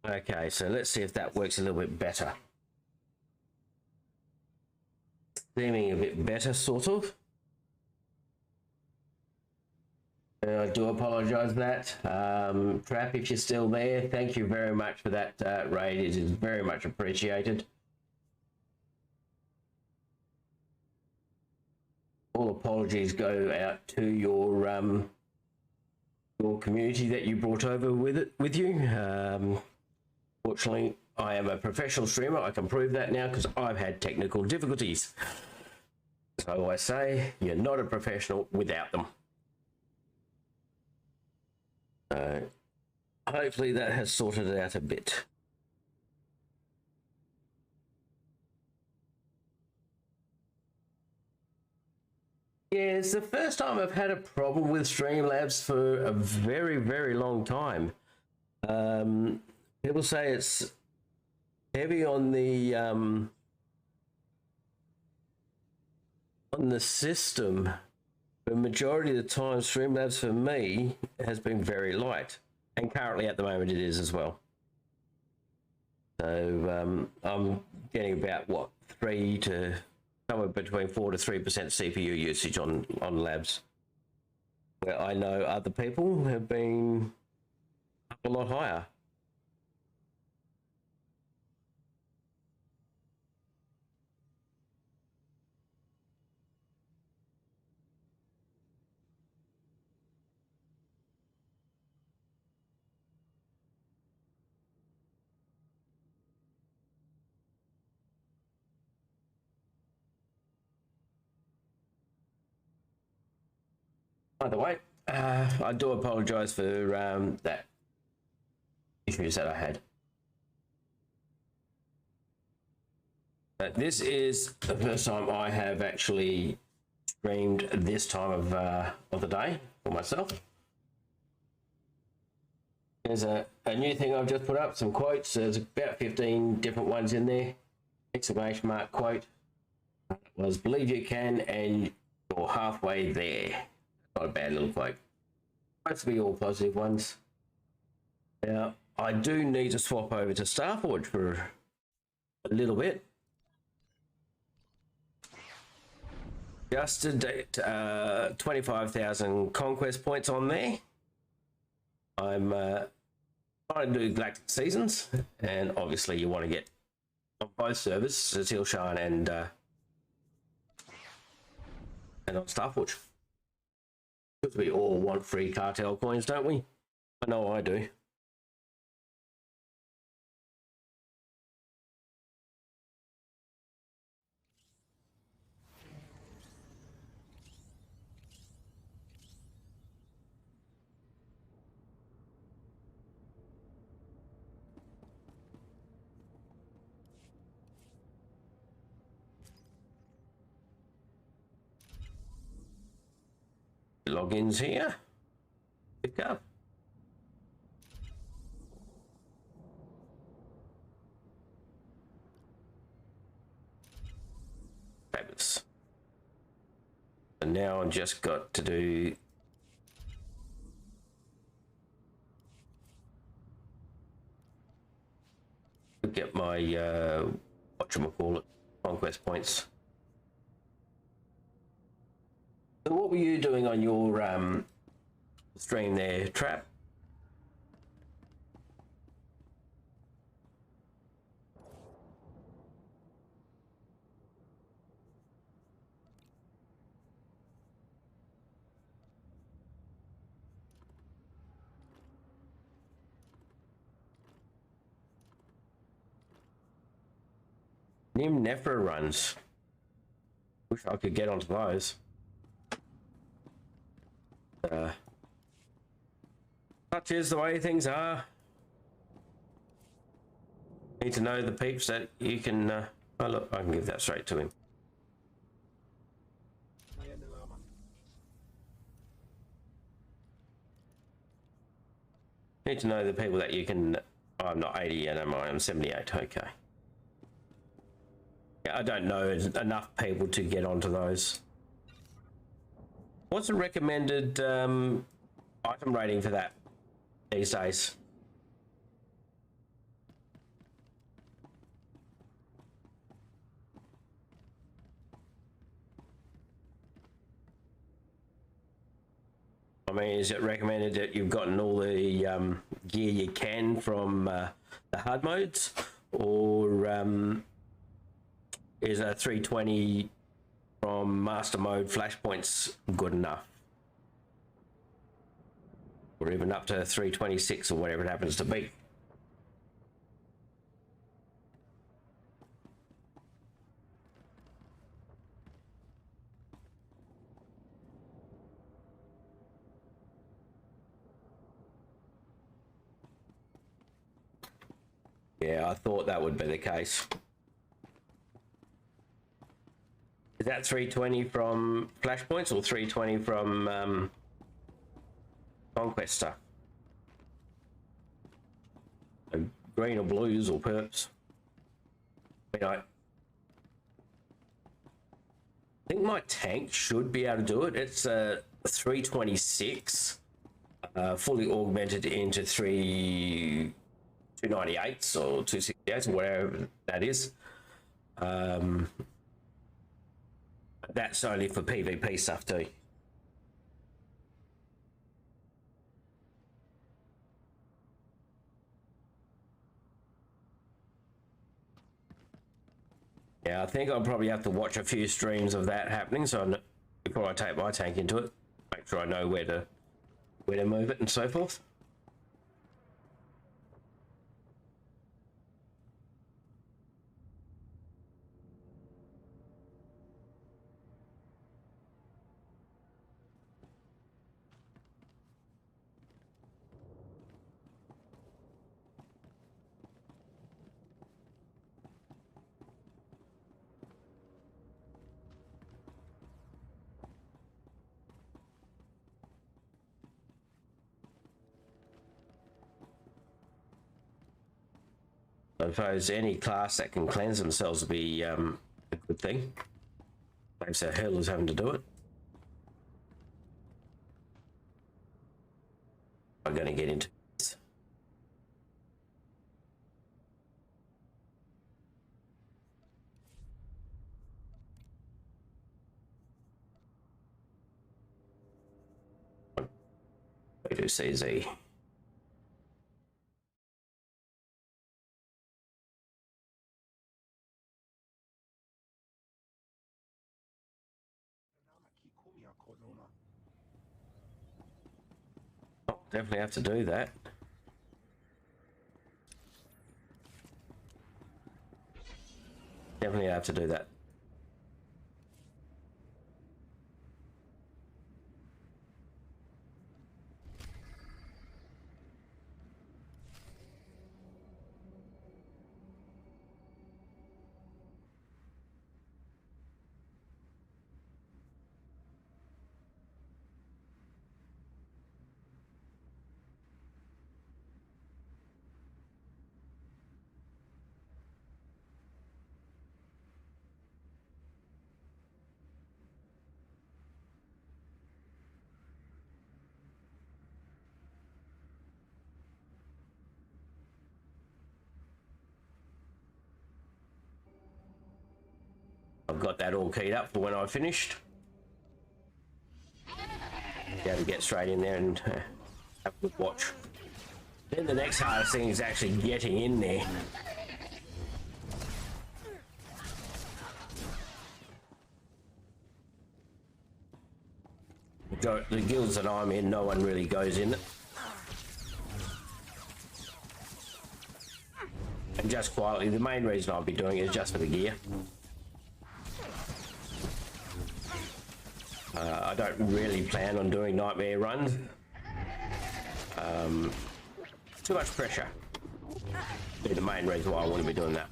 Okay, so let's see if that works a little bit better. Seeming a bit better, sort of. I do apologise for that. Trap, if you're still there, thank you very much for that raid. It is very much appreciated. All apologies go out to your community that you brought over with you. Fortunately, I am a professional streamer. I can prove that now because I've had technical difficulties. So I say, you're not a professional without them. Hopefully that has sorted it out a bit. Yeah, it's the first time I've had a problem with Streamlabs for a very, very long time. People say it's heavy on the system. The majority of the time, Streamlabs for me has been very light, and currently at the moment it is as well. So I'm getting about what, 3 to somewhere between 4 to 3% CPU usage on labs, where I know other people have been a lot higher. By the way, I do apologise for that issues that I had. But this is the first time I have actually streamed this time of the day for myself. There's a new thing I've just put up, some quotes. There's about 15 different ones in there. Exclamation mark quote was believe you can and you're halfway there. Not a bad little quote. Supposed to be all positive ones. Now, I do need to swap over to Starforge for a little bit. Just to date, 25,000 conquest points on there. I'm trying to do Galactic Seasons, and obviously you want to get on both servers, Cecile Shine and on Starforge. Because we all want free cartel coins, don't we? I know I do. Logins here. Pick up. Fabulous. And now I've just got to do get my whatchamacallit, conquest points. So what were you doing on your stream there, Trap? Nim Nephra runs. Wish I could get onto those. Such is the way things are. Need to know the peeps that you can. Oh look, I can give that straight to him. Need to know the people that you can. Oh, I'm not 80 yet, am I? I'm 78. Okay. Yeah, I don't know enough people to get onto those. What's the recommended item rating for that these days? mean, is it recommended that you've gotten all the gear you can from the hard modes, or is a 320 from master mode flashpoints good enough? Or even up to 326 or whatever it happens to be. Yeah, I thought that would be the case. Is that 320 from flashpoints or 320 from Conquest stuff? Green or blues or perps? I think my tank should be able to do it. It's a 326, fully augmented into 298s or 268s or whatever that is. That's only for PvP stuff too. Yeah, I think I'll probably have to watch a few streams of that happening, so before I take my tank into it, make sure I know where to move it and so forth. I suppose any class that can cleanse themselves would be a good thing. Saves our healers having to do it. I'm going to get into this. We do CZ. Oh, definitely have to do that. Definitely have to do that. I've got that all keyed up for when I finished. Be able to get straight in there and have a good watch. Then the next hardest thing is actually getting in there. The guilds that I'm in, no one really goes in it. And just quietly, the main reason I'll be doing it is just for the gear. I don't really plan on doing nightmare runs. Too much pressure. Be the main reason why I want to be doing that.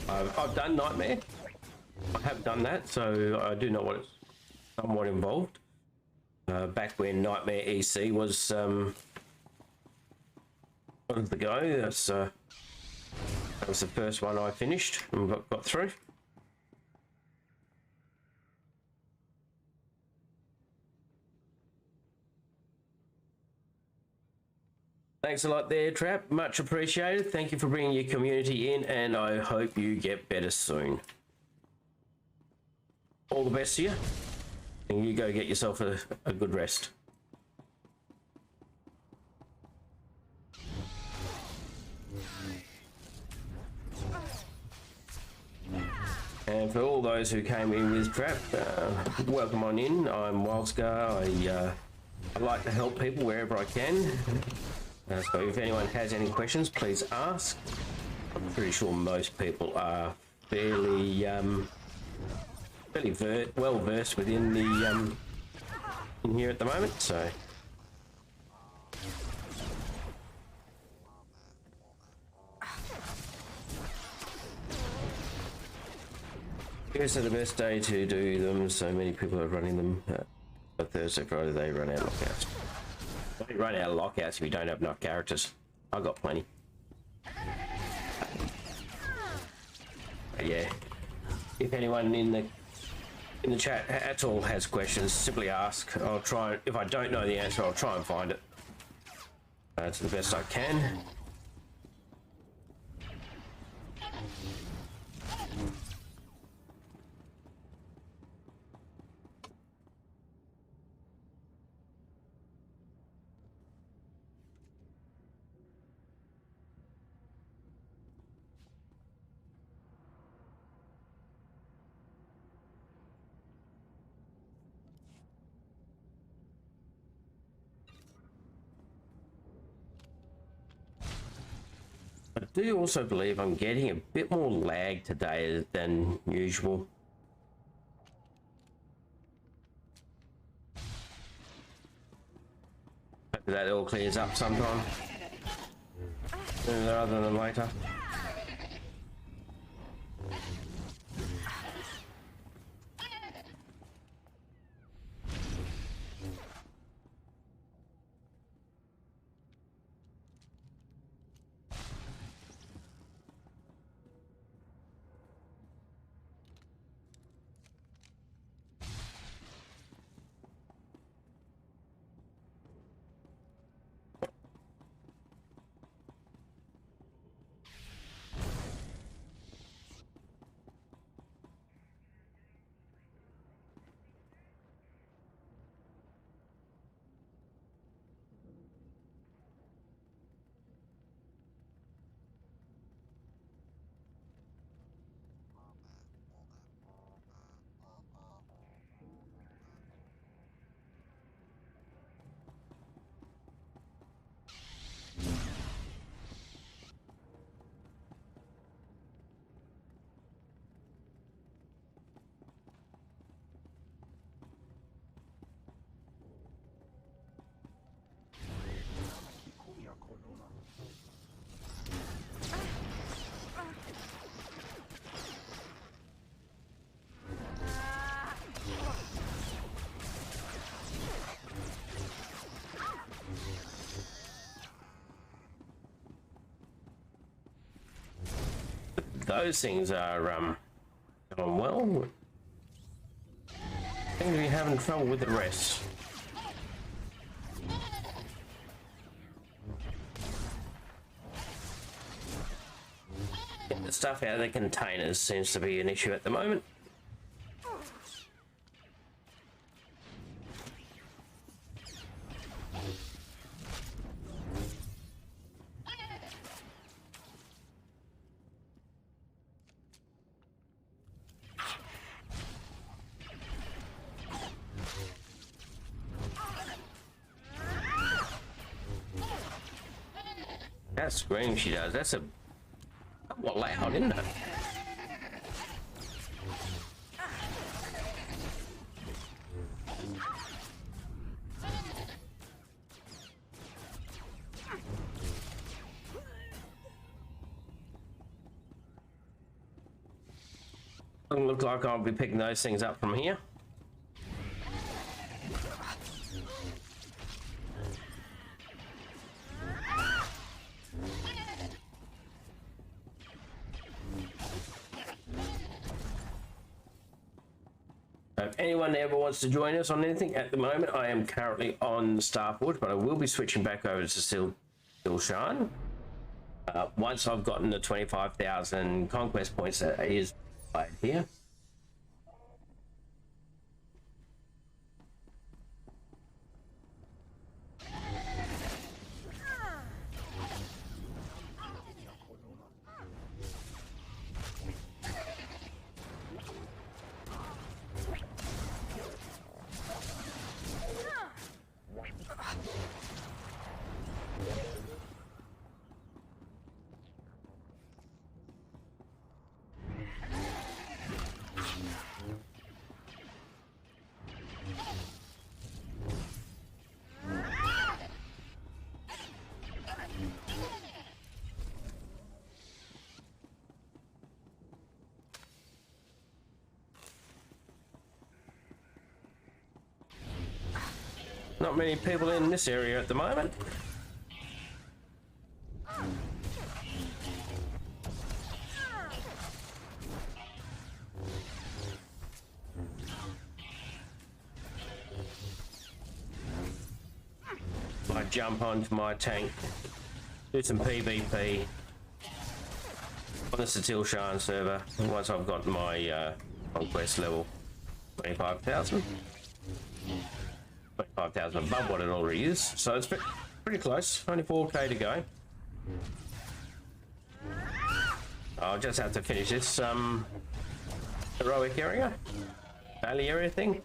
I've done nightmare. I have done that, so I do know what it's somewhat involved. Back when Nightmare EC was the go. That was the first one I finished and got through. Thanks a lot there, Trap. Much appreciated. Thank you for bringing your community in, and I hope you get better soon. all the best to you, and you go get yourself a good rest. And for all those who came in with Trap, welcome on in. I'm Wildscar. I like to help people wherever I can. So if anyone has any questions, please ask. I'm pretty sure most people are fairly well versed within the in here at the moment. So. Tuesday the best day to do them. So many people are running them. Thursday, Friday they run out of lockouts. Don't run out of lockouts if you don't have enough characters. I've got plenty. But yeah. If anyone in the chat at all has questions, simply ask. I'll try. If I don't know the answer, I'll try and find it. To the best I can. I do also believe I'm getting a bit more lag today than usual. Hope that all clears up sometime, sooner rather than later. Those things are going well. Seem to be having trouble with the rest. Getting the stuff out of the containers seems to be an issue at the moment. That scream she does, that's what loud, isn't it? Doesn't look like I'll be picking those things up from here. If anyone ever wants to join us on anything, at the moment I am currently on Starforge, but I will be switching back over to Stilshan once I've gotten the 25,000 conquest points that is played here. not many people in this area at the moment. Might jump onto my tank, do some PvP on the Satil-Shan server once I've got my conquest level 25,000. 25,000 above what it already is, so it's pretty close. Only 4k to go. I'll just have to finish this heroic area, valley area thing.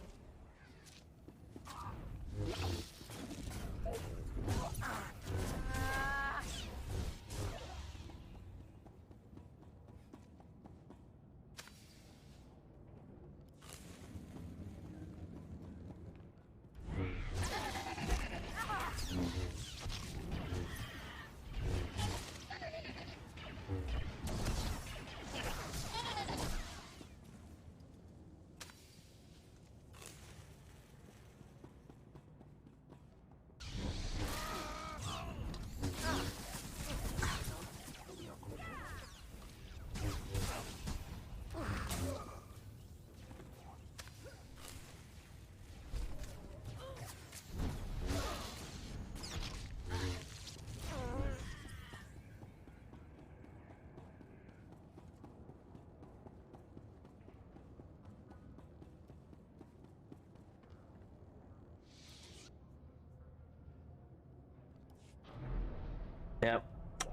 Now,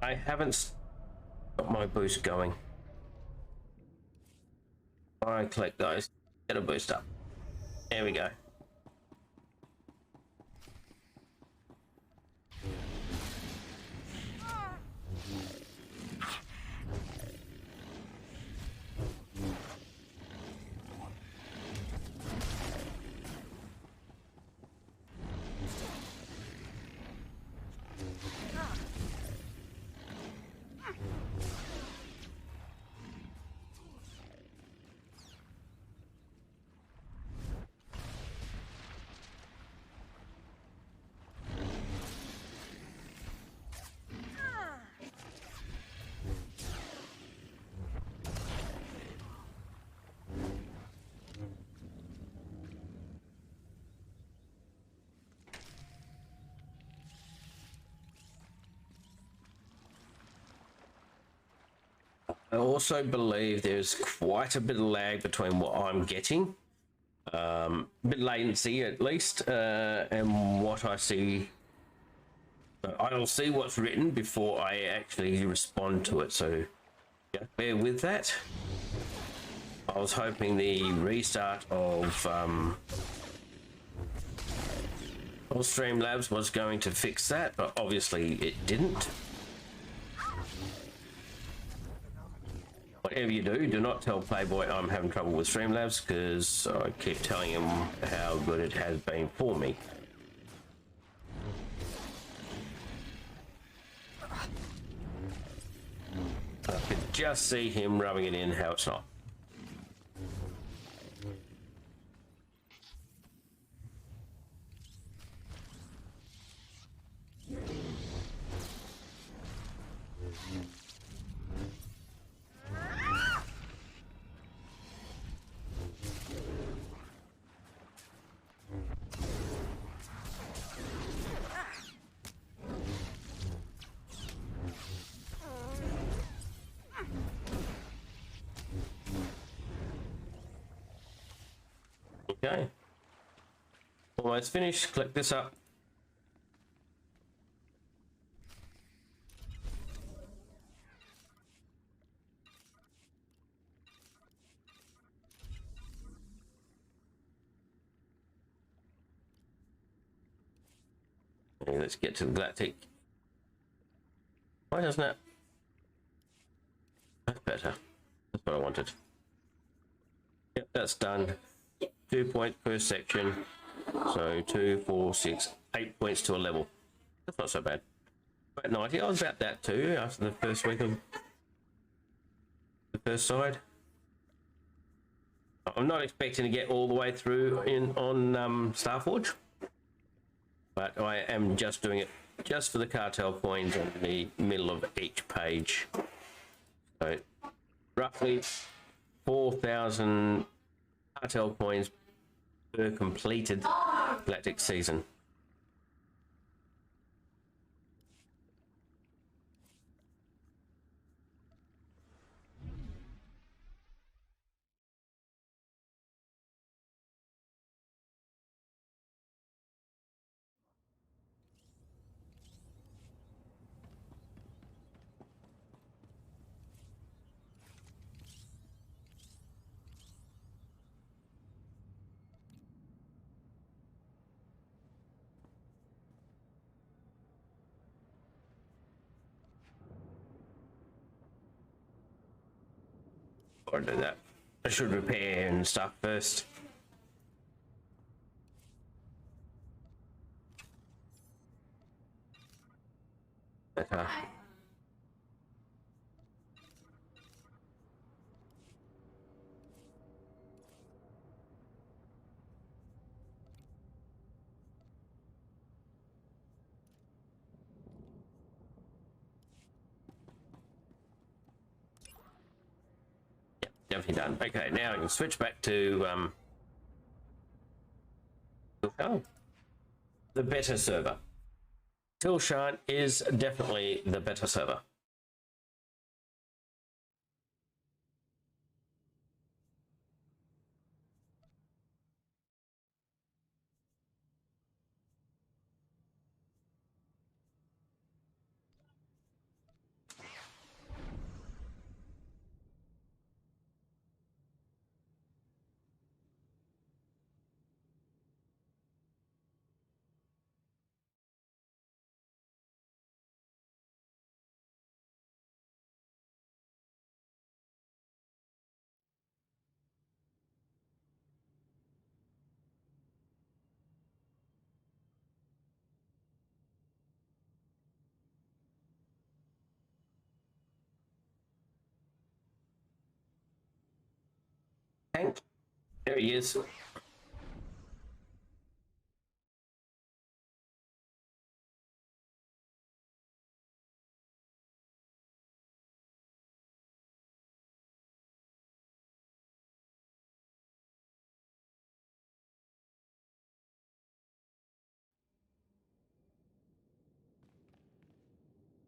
I haven't got my boost going. I collect those, get a boost up. There we go. I also believe there's quite a bit of lag between what I'm getting, a bit latency at least, and what I see. I'll see what's written before I actually respond to it, so yeah, bear with that. I was hoping the restart of Streamlabs was going to fix that, but obviously it didn't. Whatever you do, do not tell Playboy I'm having trouble with Streamlabs, because I keep telling him how good it has been for me. I could just see him rubbing it in how it's not. Okay, almost finished. Click this up. Okay, let's get to the Galactic. Why doesn't that? That's better. That's what I wanted. Yep, that's done. 2 points per section, so 2, 4, 6, 8 points to a level. That's not so bad. About 90. I was about that too after the first week of the first side. I'm not expecting to get all the way through on Starforge. but I am just doing it just for the cartel coins in the middle of each page. So roughly 4,000 cartel coins per completed galactic season. Or do that. I should repair and stuff first. Better. Yep, definitely done. Okay, now I can switch back to the better server. Tilshan is definitely the better server. Hank, there he is.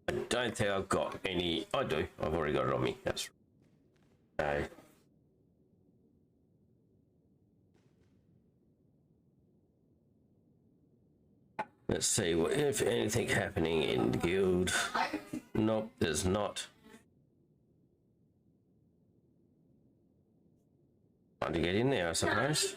I don't think I've got any. I do. I've already got it on me. That's right. Let's see if anything happening in the guild. Nope, there's not. Time to get in there, I suppose.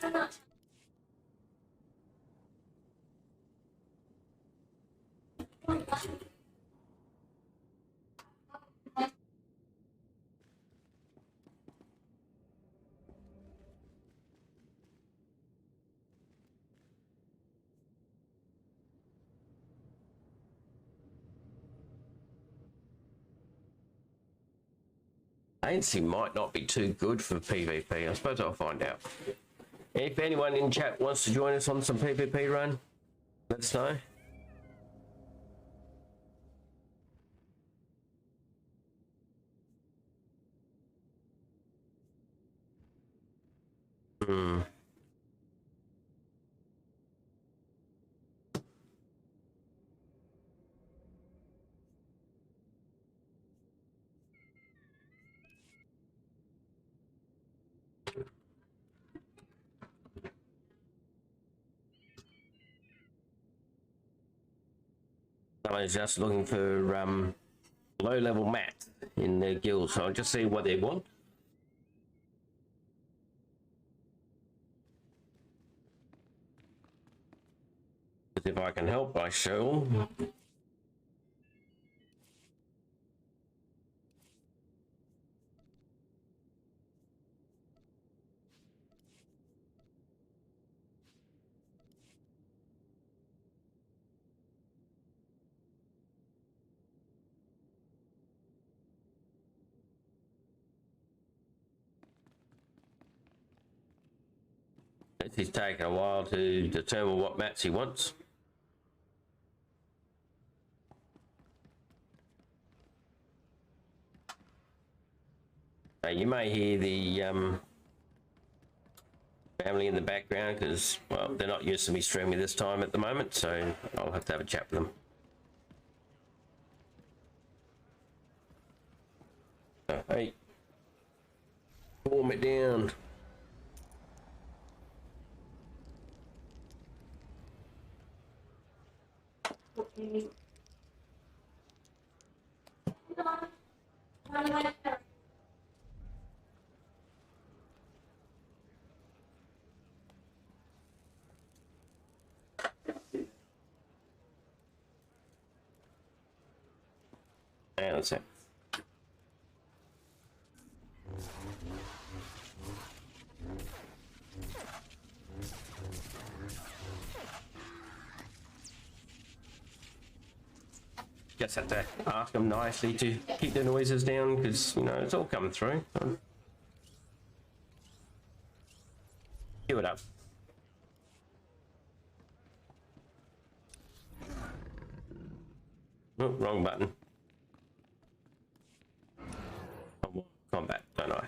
Latency might not be too good for PvP. I suppose I'll find out. If anyone in chat wants to join us on some PvP run, let us know. Someone's just looking for low-level mats in their guild, so I'll just see what they want. If I can help, I shall. It's taking a while to determine what mats he wants. You may hear the family in the background because, well, they're not used to me streaming this time at the moment, so I'll have to have a chat with them. Hey, warm it down. Hang on a sec. Just have to ask them nicely to keep the noises down because, you know, it's all coming through. Cue it up. Oh, wrong button. I want combat, don't I?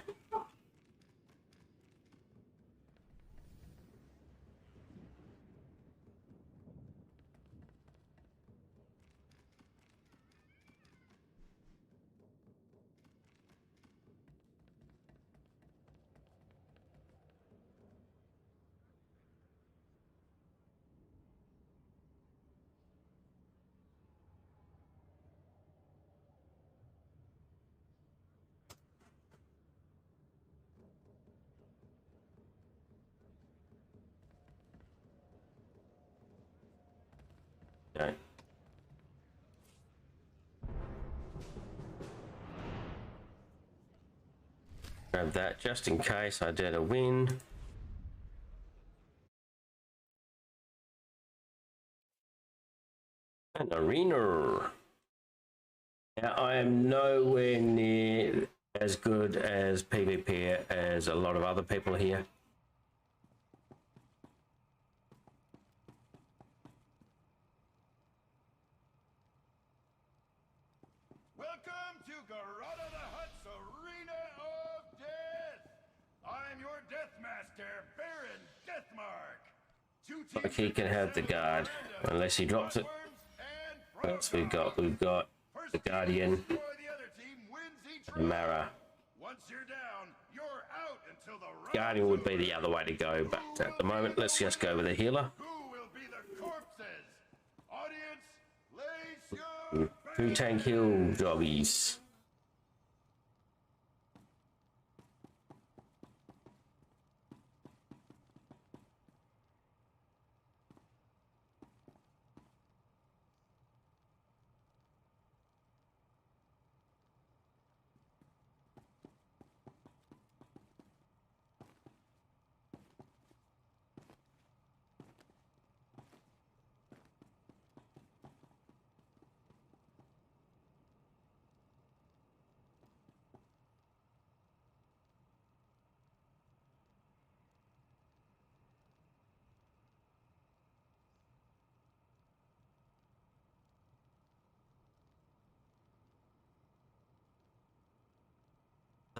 Okay. Grab that just in case I did a win. An arena. Now I am nowhere near as good as PvP as a lot of other people here. Welcome to Garada the Hutt's Arena of Death. I'm your Death Master, Baron Deathmark. Like he can have the guard unless he drops it. What else we got? We've got the Guardian, the Mara. Once you're down, you're out until the Guardian would be the other way to go, but at the moment, let's just go with the healer. Who will be the corpses? Audience, lace your 2 tank heal jobbies.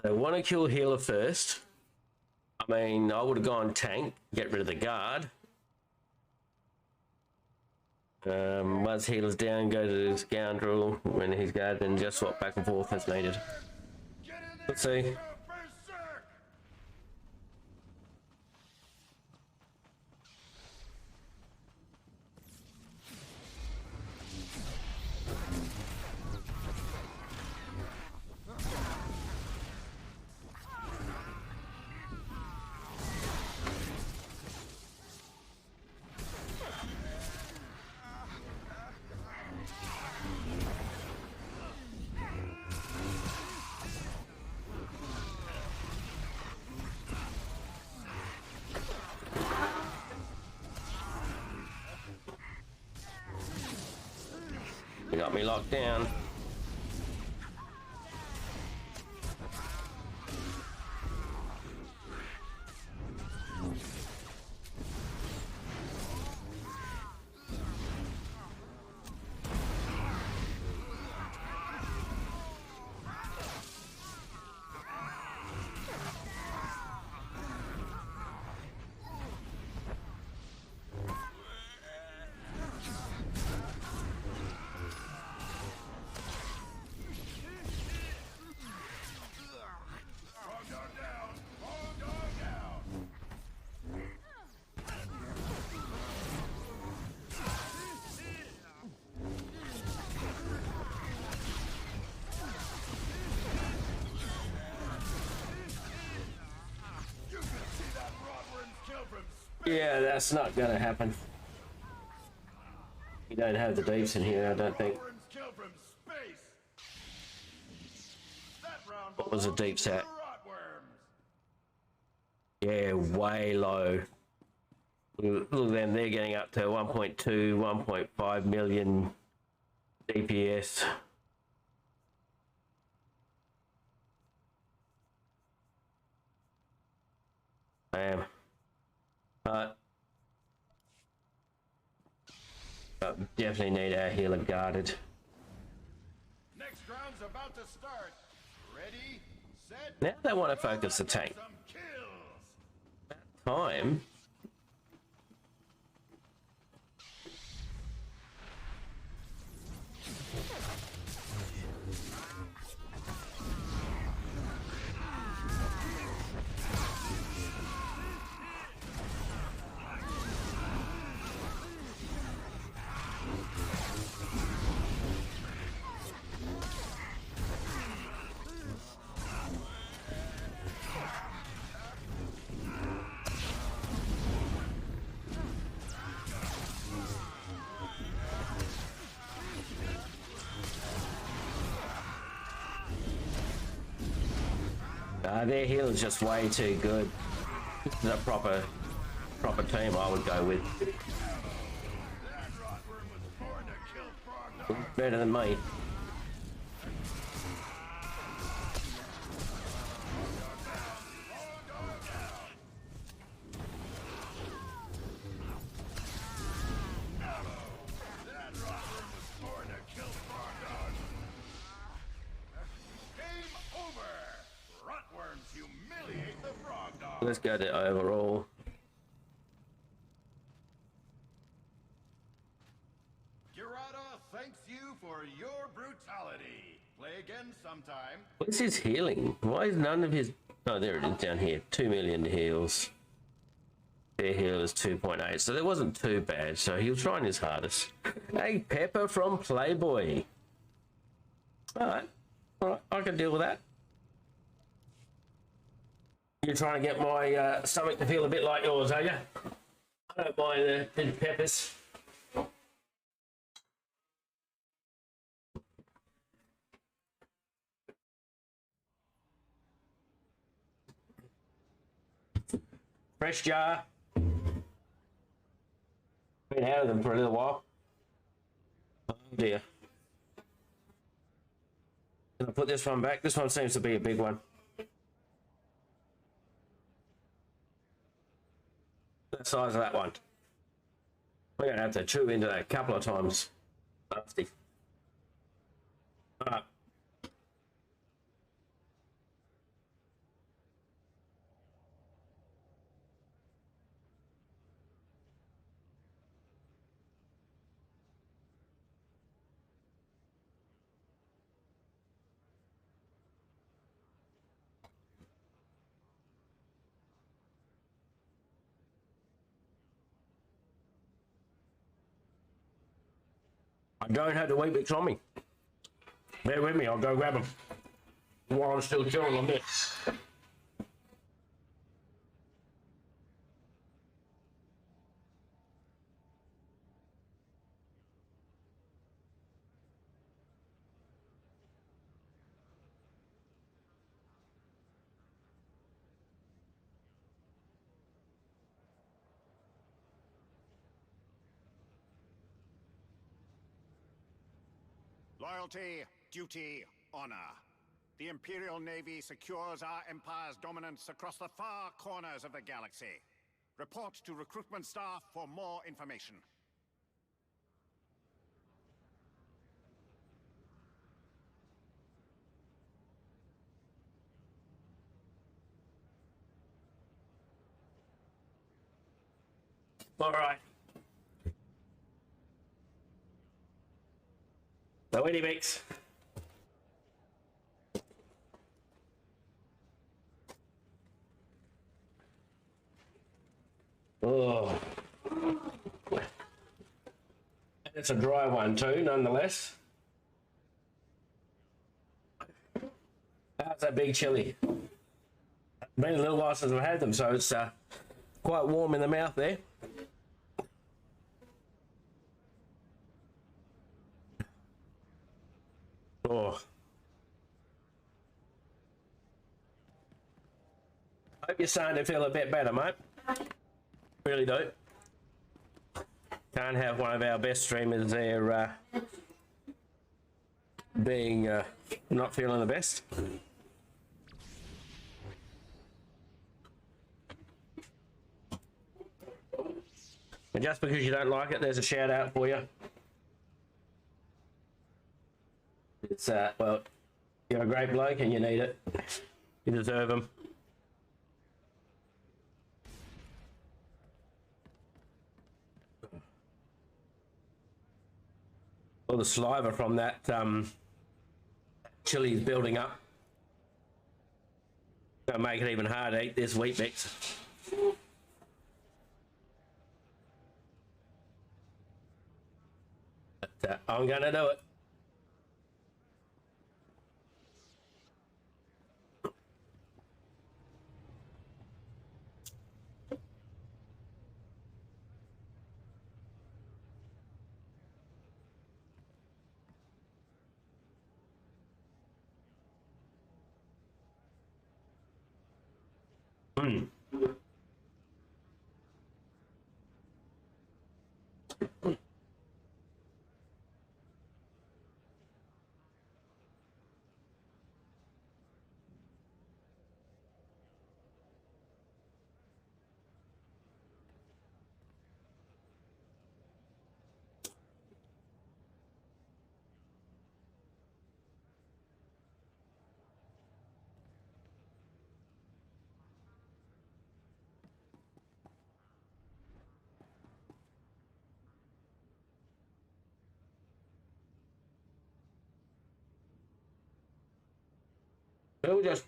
I want to kill healer first. I mean, I would have gone tank, get rid of the guard. Once healer's down, go to the scoundrel when he's guard, then just swap back and forth as needed. Let's see. You got me locked down. Yeah, that's not gonna happen. You don't have the deeps in here, I don't think. Worms kill from space. That round What was the belongs deeps to at? the rotworms. Yeah, way low. Look at them, they're getting up to 1.2, 1.5 million DPS. Damn. Definitely need our healer guarded. Next round's about to start. Ready, set. Now they want to focus the tank. Some kills. Time. Their heal is just way too good. This is a proper team I would go with. That rotworm was born to kill frog dogs. Better than me. That rotworm was born to kill frog dogs. Game over. Rotworms humiliate the frog dog. Let's go to overall. Girata thanks you for your brutality. Play again sometime. What's his healing? Why is none of his... Oh, there it is down here. 2 million heals. Their heal is 2.8, so that wasn't too bad. So he was trying his hardest. Hey, Pepper from Playboy. Alright, I can deal with that. You're trying to get my stomach to feel a bit like yours, are you? I don't mind the peppers. Fresh jar. Been out of them for a little while. Oh dear. Can I put this one back? This one seems to be a big one. The size of that one. We're going to have to chew into that a couple of times. Nasty. Alright. I don't have the Weet-Bix on me. Bear with me, I'll go grab them while I'm still chewing on this. Loyalty, duty, honor. The Imperial Navy secures our Empire's dominance across the far corners of the galaxy. Report to recruitment staff for more information. All right. The Weet-Bix. Oh. It's a dry one too, nonetheless. How's that big chili? Been a little while since I've had them, so it's quite warm in the mouth there. Oh. Hope you're starting to feel a bit better, mate. Really do. Can't have one of our best streamers there being not feeling the best. And just because you don't like it, there's a shout out for you. It's well, you're a great bloke and you need it. You deserve them. All the saliva from that chili is building up. Gonna make it even harder to eat this wheat mix. But I'm gonna do it. It was just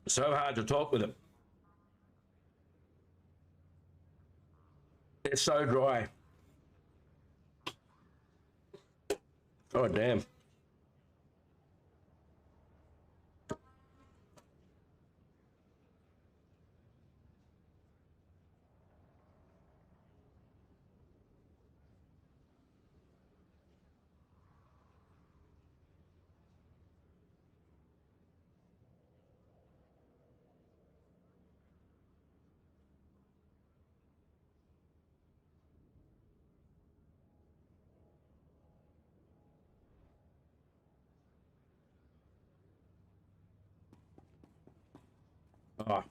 so hard to talk with it. It's so dry. Oh damn. Oh.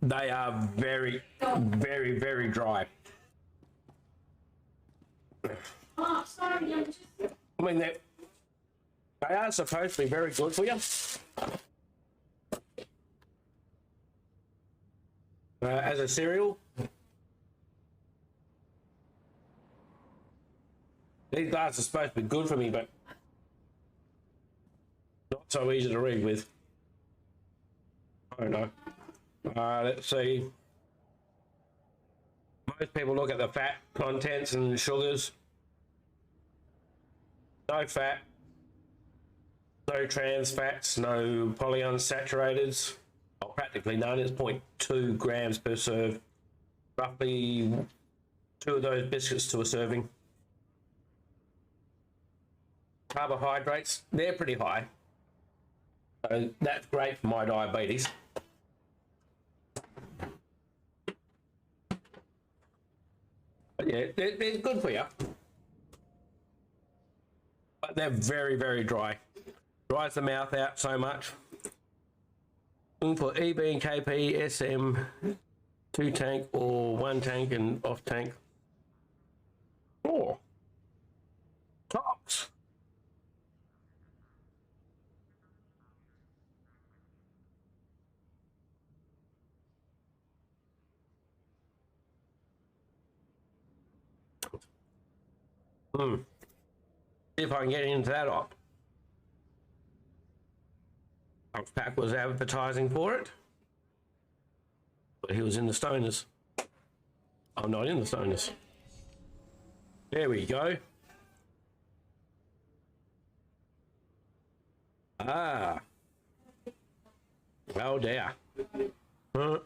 They are very, very, very dry. Oh, sorry, I'm just... I mean, they are supposed to be very good for you. As a cereal, these guys are supposed to be good for me, but not so easy to read with. I don't know. Let's see. Most people look at the fat contents and sugars. No fat, no trans fats, no polyunsaturated, or practically none. It's 0.2 grams per serve. Roughly 2 of those biscuits to a serving. Carbohydrates, they're pretty high. So that's great for my diabetes. But yeah, they're good for you. But they're very, very dry. Dries the mouth out so much. Input EB and KP, SM, 2 tank or 1 tank and off tank. Oh, tops. See if I can get into that op. Pack was advertising for it, but he was in the stoners. I'm not in the stoners. There we go. Ah. Oh dear. Huh.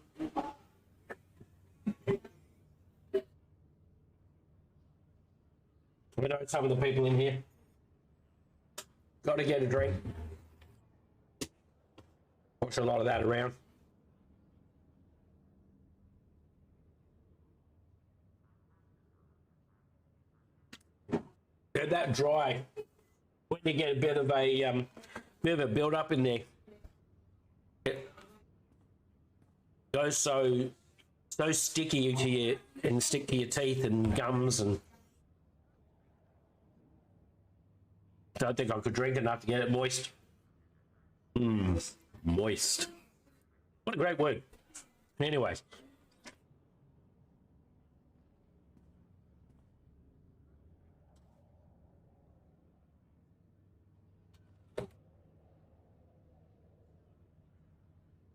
I know some of the people in here. Got to get a drink. Watch a lot of that around. They're that dry. When you get a bit of a build up in there, it goes so sticky to you and stick to your teeth and gums, and I don't think I could drink enough to get it moist. Moist. What a great word. Anyways.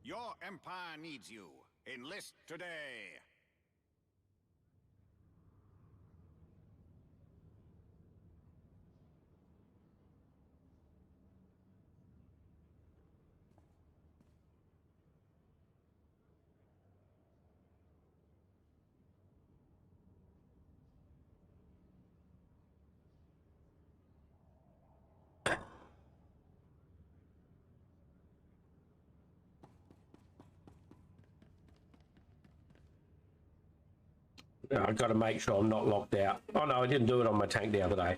Your empire needs you. Enlist today. Yeah, I've got to make sure I'm not locked out. Oh no, I didn't do it on my tank the other day.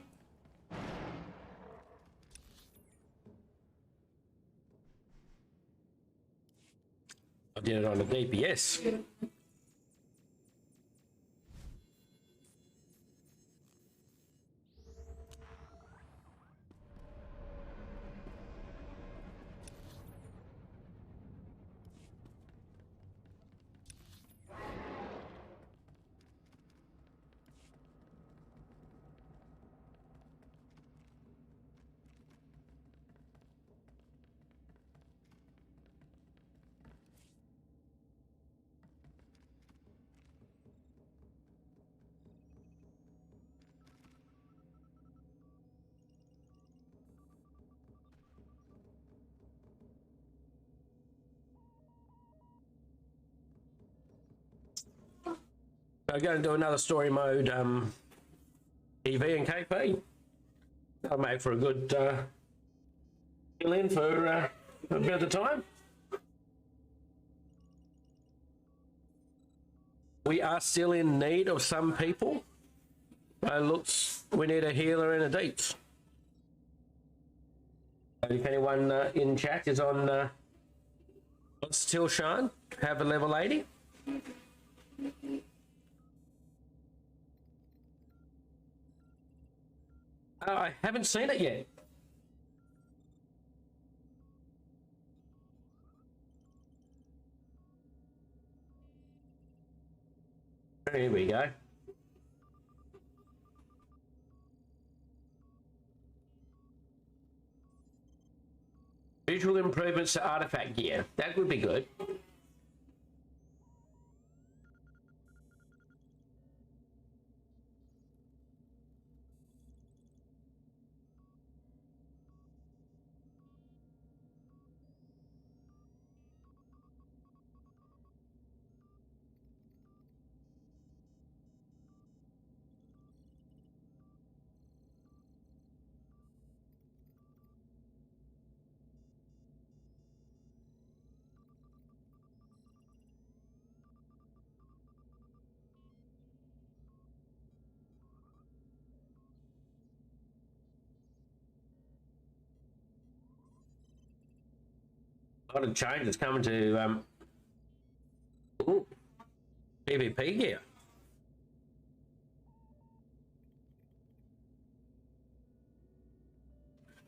I did it on the DPS. I'm going to do another story mode EV and KP. That'll make for a good fill in for a bit of the time. We are still in need of some people. Looks, we need a healer and a deeps. If anyone in chat is on Still Sean, have a level 80. I haven't seen it yet. Here we go. Visual improvements to artifact gear. That would be good. A lot of changes coming to PvP gear.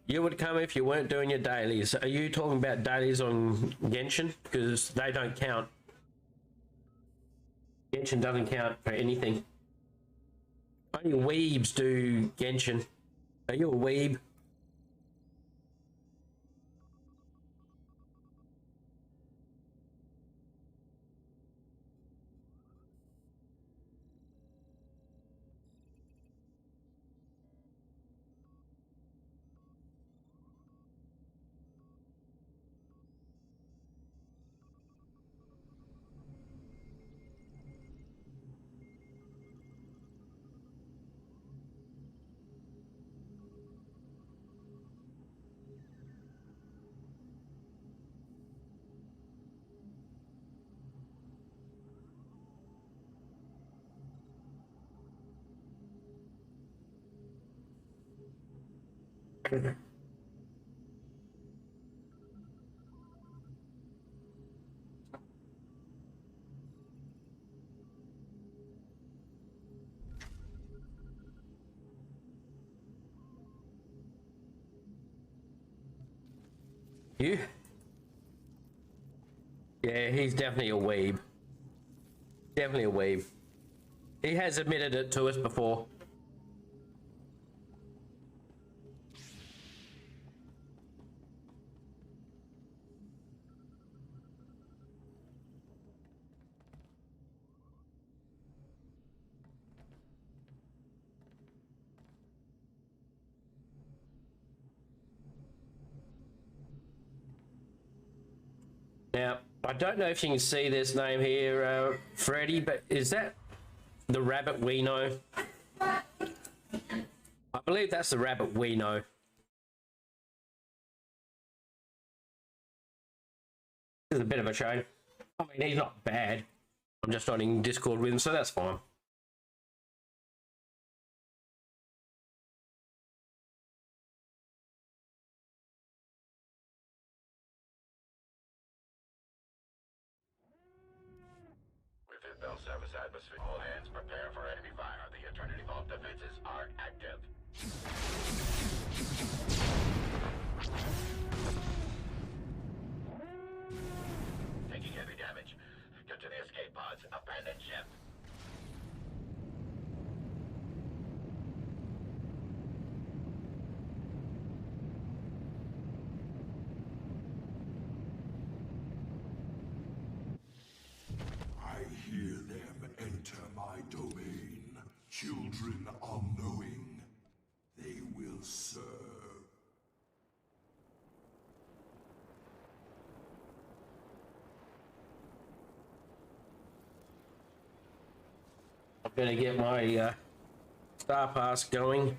You would come if you weren't doing your dailies. Are you talking about dailies on Genshin? Because they don't count. Genshin doesn't count for anything. Only weebs do Genshin. Are you a weeb? You? Yeah, he's definitely a weeb. Definitely a weeb. He has admitted it to us before. Now, I don't know if you can see this name here, Freddy, but is that the rabbit we know? I believe that's the rabbit we know. This is a bit of a shame. I mean, he's not bad. I'm just not in Discord with him, so that's fine. Within Bell Service atmosphere, all hands prepare for enemy fire. The Eternity Vault defenses are active. Taking heavy damage. Get to the escape pods. Abandon ship. I hear them enter my domain. Children unknowing, they will serve. I'm gonna get my Star Pass going.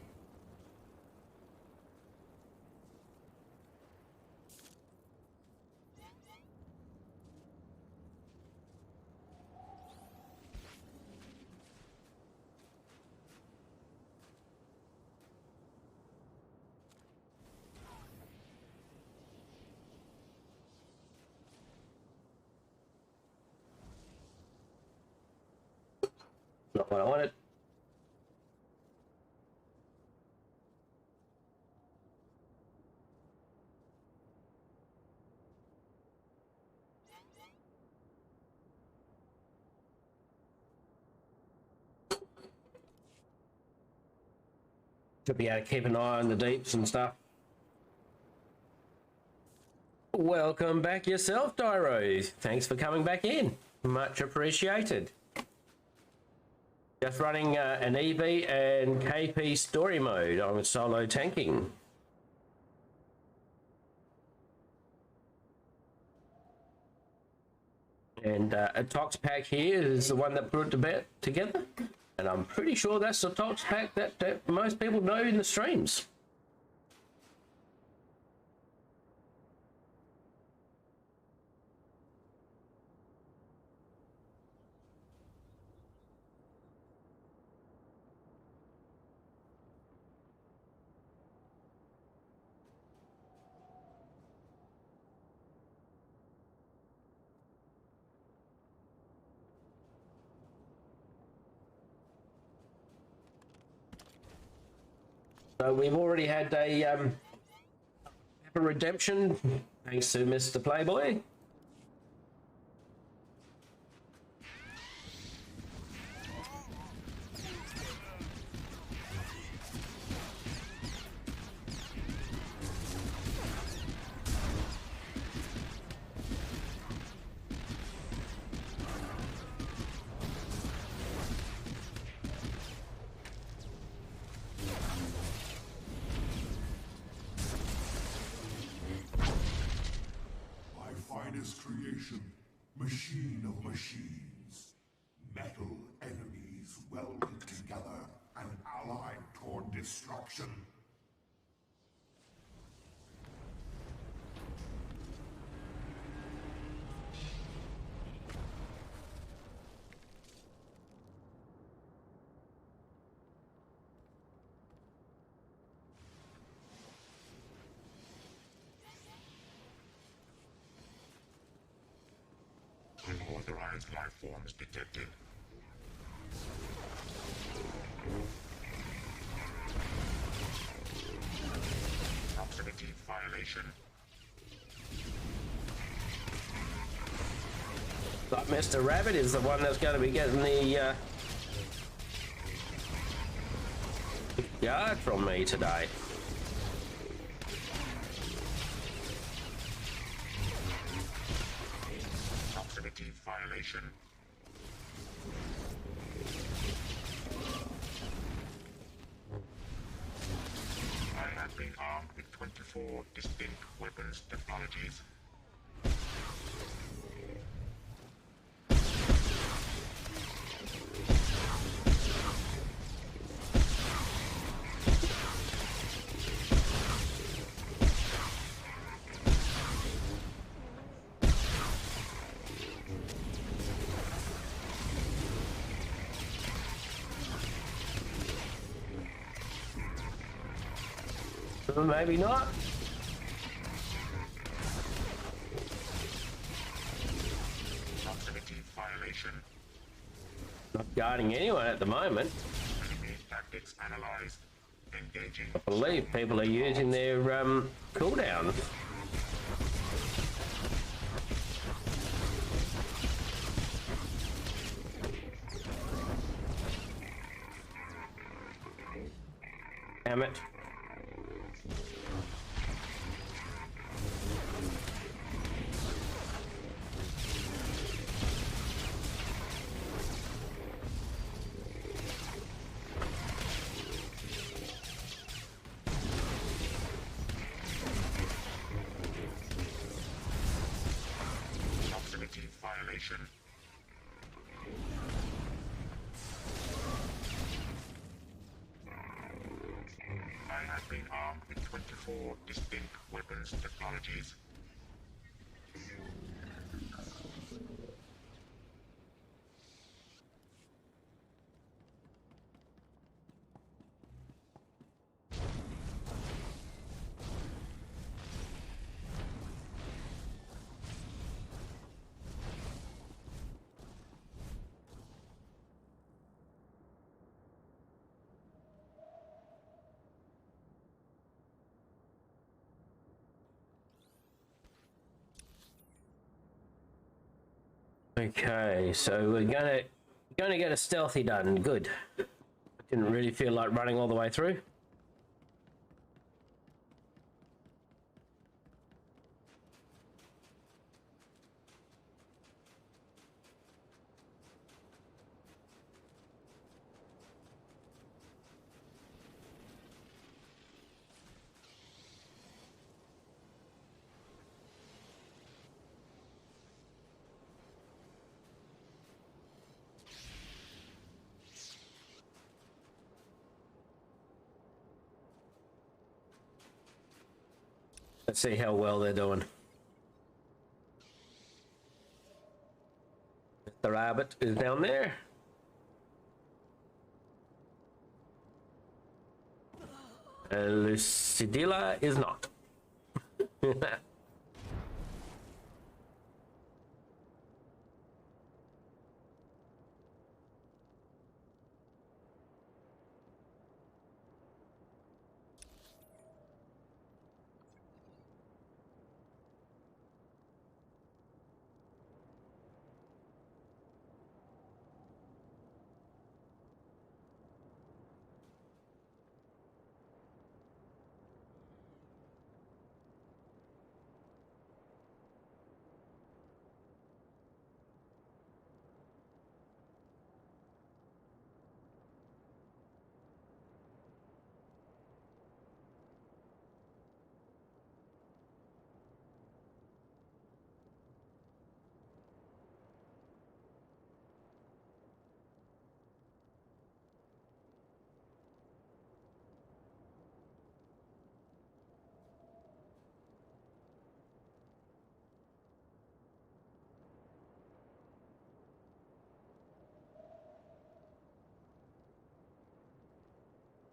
Not what I wanted. To be able to keep an eye on the deeps and stuff. Welcome back yourself, Dyro. Thanks for coming back in. Much appreciated. Just running an EV and KP story mode on solo tanking. And a Tox pack here is the one that put it together. And I'm pretty sure that's the Tox pack that most people know in the streams. So we've already had a redemption, thanks to Mr. Playboy. Creation, machine of machines, metal enemies welded together and allied toward destruction. Unauthorized life forms detected. Proximity violation. Like Mr. Rabbit is the one that's going to be getting the yard from me today. Proximity violation. I have been armed with 24 distinct weapons technologies. Maybe not. Proximity violation. Not guarding anyone at the moment. Enemy tactics analyzed. Engaging. I believe people are using their cooldowns. Damn it. Proximity violation. I have been armed with 24 distinct weapons technologies. Okay, so we're gonna get a stealthy done. Good. Didn't really feel like running all the way through. Let's see how well they're doing. The rabbit is down there. Lucidilla is not.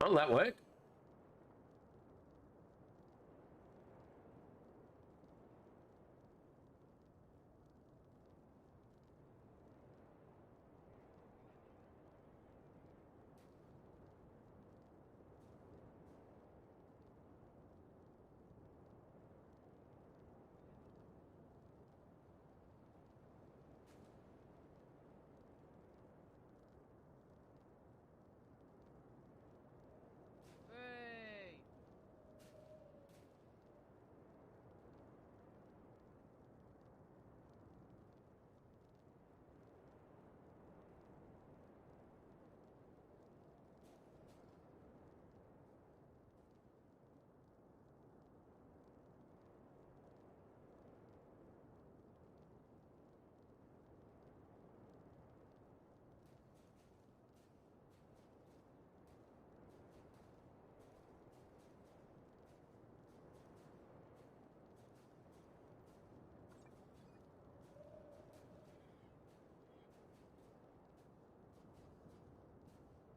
Well, that worked.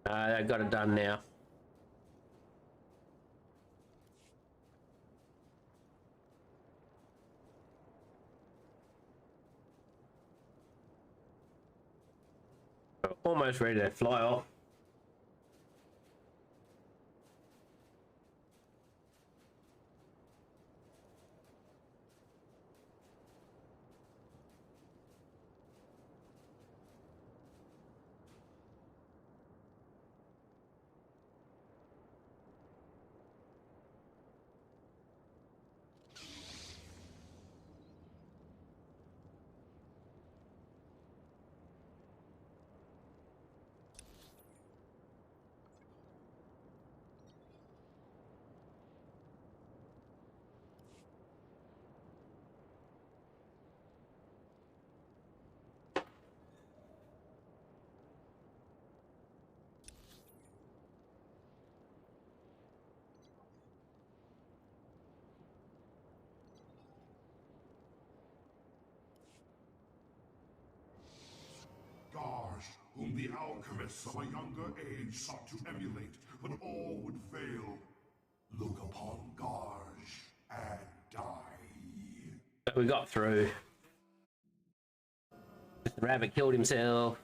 They've got it done now. Almost ready to fly off. Gosh, whom the alchemists of a younger age sought to emulate, but all would fail. Look upon Garge and die. But we got through. The rabbit killed himself.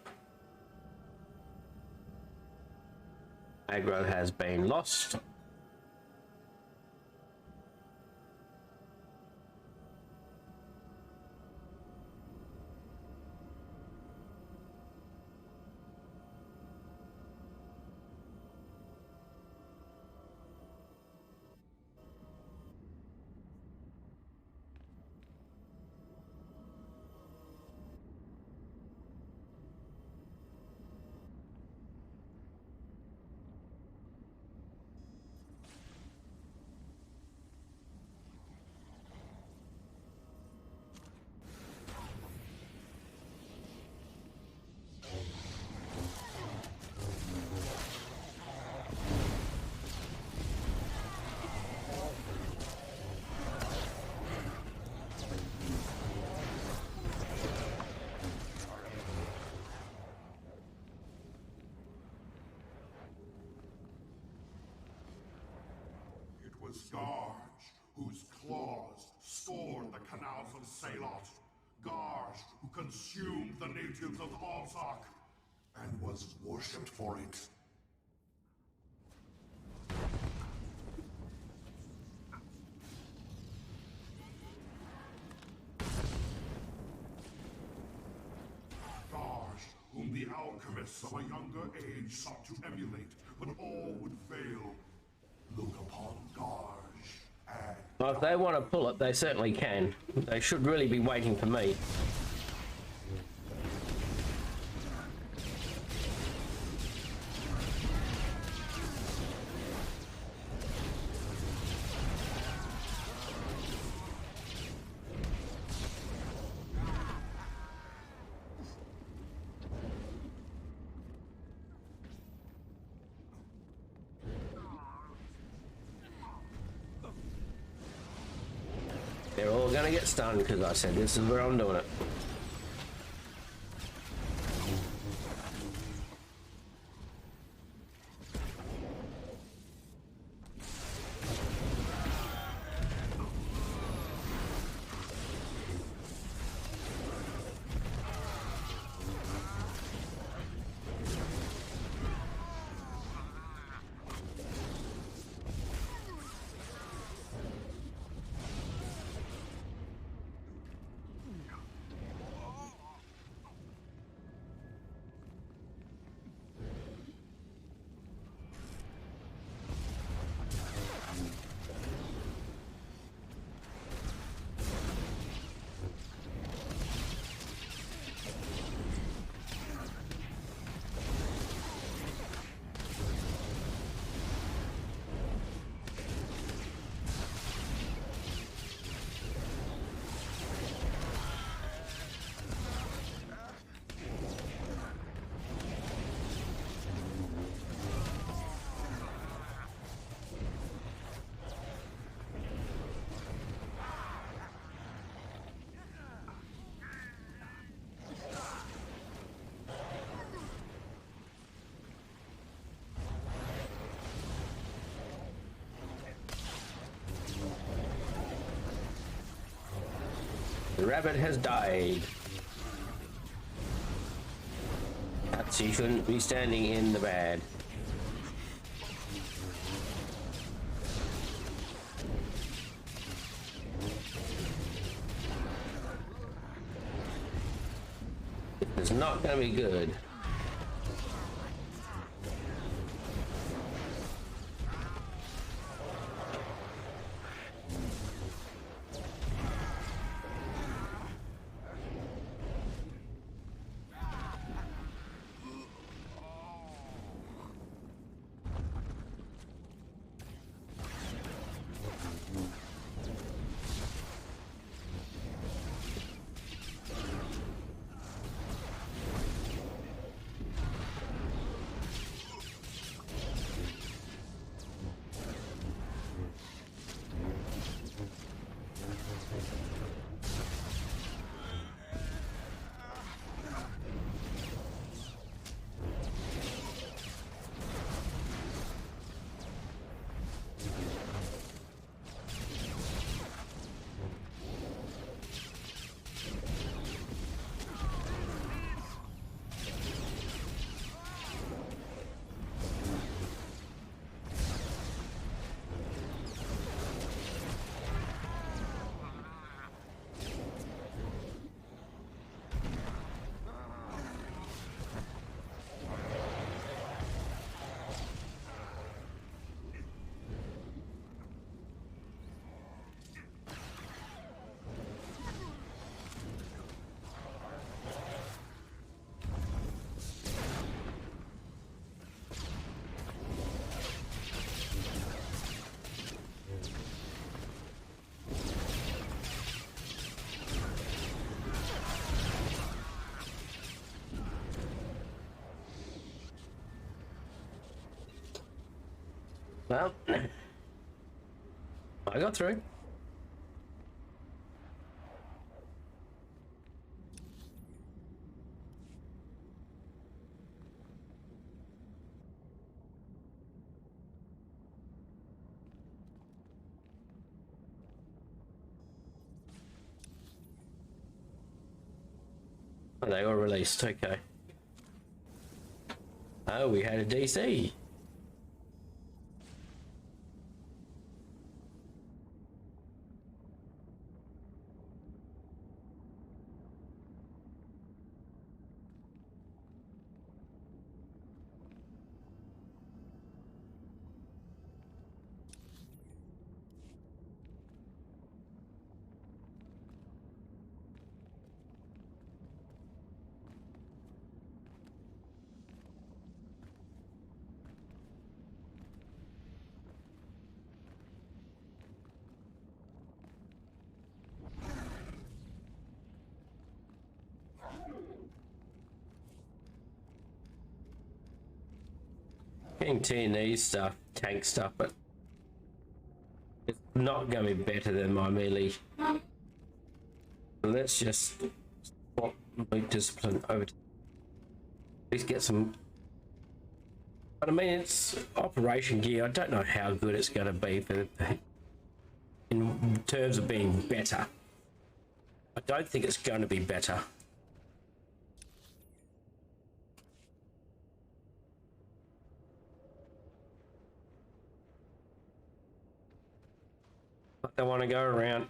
Aggro has been lost. Was Garge, whose claws scored the canals of Salot. Garge, who consumed the natives of Alzak, and was worshipped for it. Garge, whom the alchemists of a younger age sought to emulate, but all would fail. Look upon Garge and... Well, if they want to pull it, they certainly can. They should really be waiting for me. They're all gonna get stunned because I said this is where I'm doing it. The rabbit has died. Perhaps you shouldn't be standing in the bad. This is not going to be good. Well, I got through. Oh, they were released, okay. Oh, we had a DC. Getting TNE stuff, tank stuff, but it's not going to be better than my melee. Let's just swap Bleak Discipline over to at least get some. But I mean, it's operation gear. I don't know how good it's going to be for in terms of being better. I don't think it's going to be better. But they want to go around.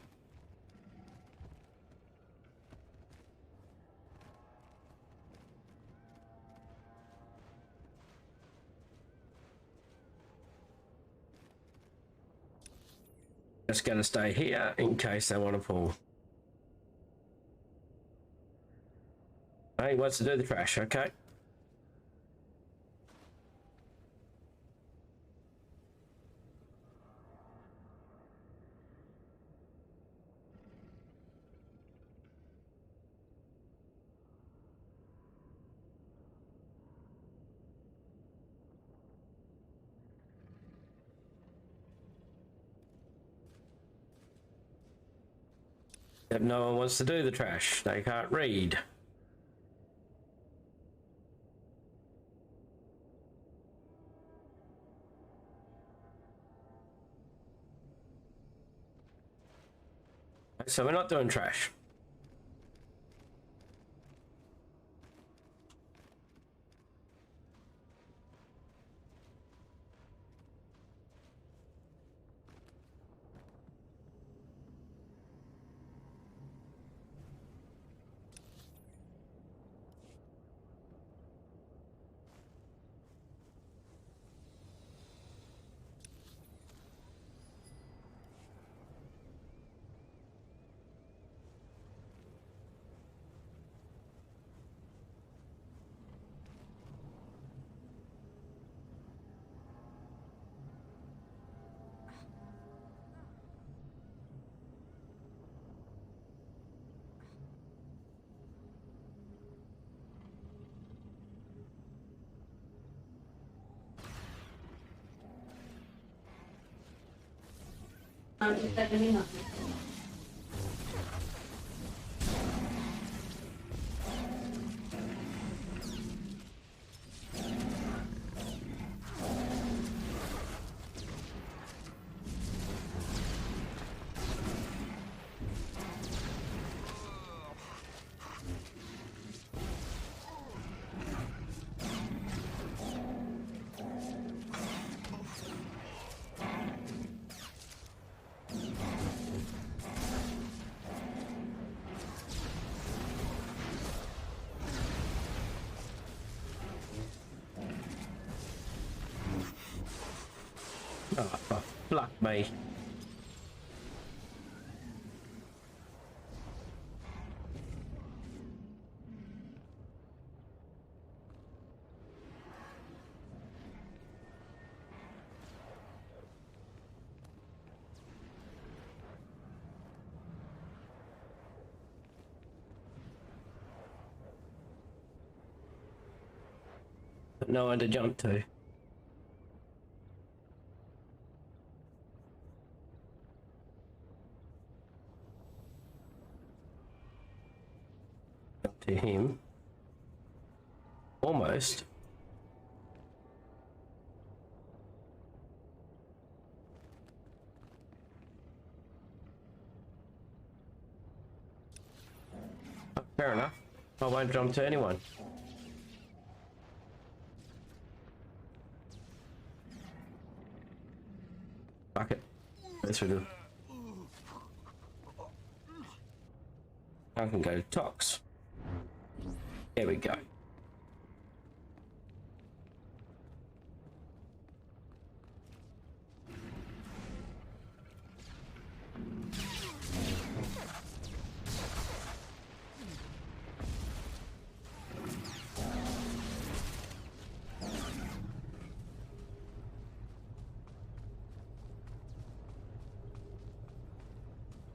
Just going to stay here in case they want to pull. He wants to do the trash, okay. If no one wants to do the trash, they can't read. So we're not doing trash. Está terminando. Oh, for fuck me. But no one to jump to. Jump to him. Almost. Oh, fair enough. I won't jump to anyone. Fuck it. That's what I do. I can go to Tox. There we go.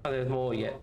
Oh, there's more yet.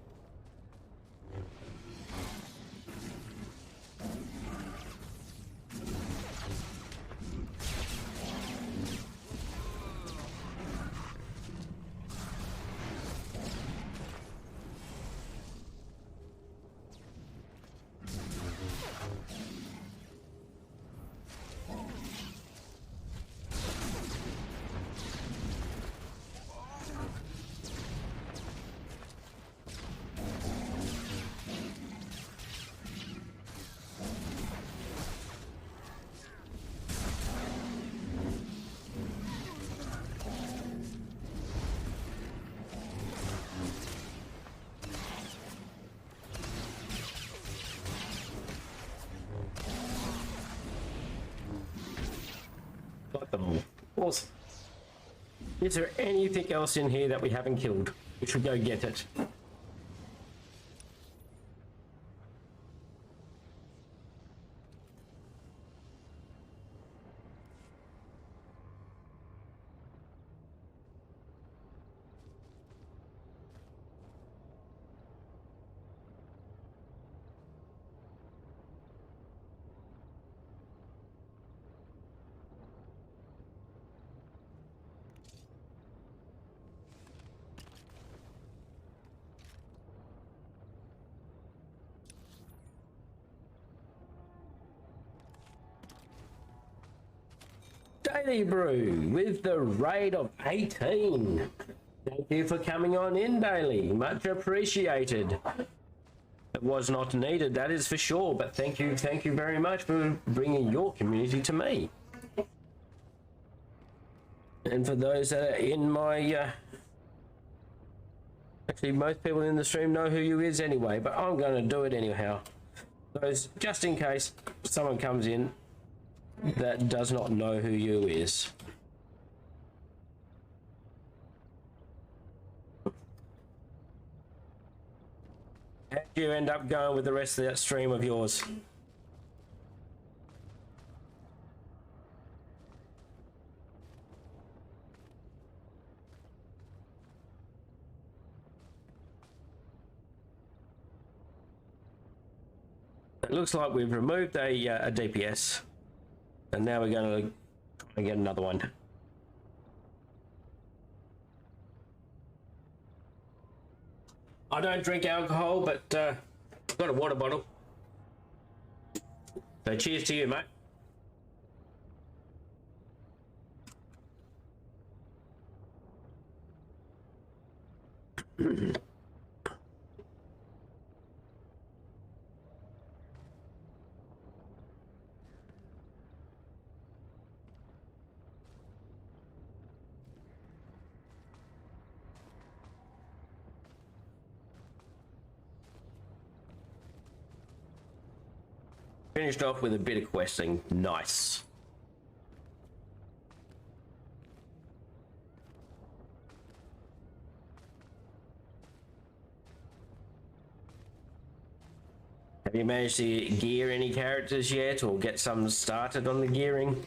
Got them all. Awesome. Is there anything else in here that we haven't killed? We should go get it. Daily Brew with the raid of 18. Thank you for coming on in, Daily. Much appreciated. It was not needed, that is for sure, but thank you very much for bringing your community to me. And for those that are in my... actually, most people in the stream know who you is anyway, but I'm going to do it anyhow. Those, just in case someone comes in that does not know who you is. How'd you end up going with the rest of that stream of yours? It looks like we've removed a DPS. And now we're going to try and get another one. I don't drink alcohol, but I've got a water bottle. So cheers to you, mate. Finished off with a bit of questing. Nice. Have you managed to gear any characters yet, or get some started on the gearing?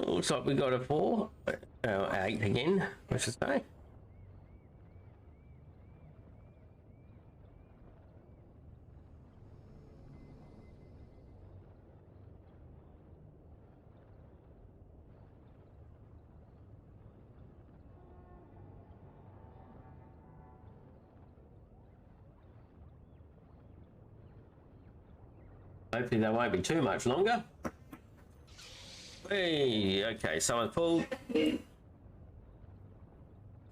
Looks like we got a 4, 8 again, I should say. Hopefully they won't be too much longer. Hey, okay, someone's pulled. I'm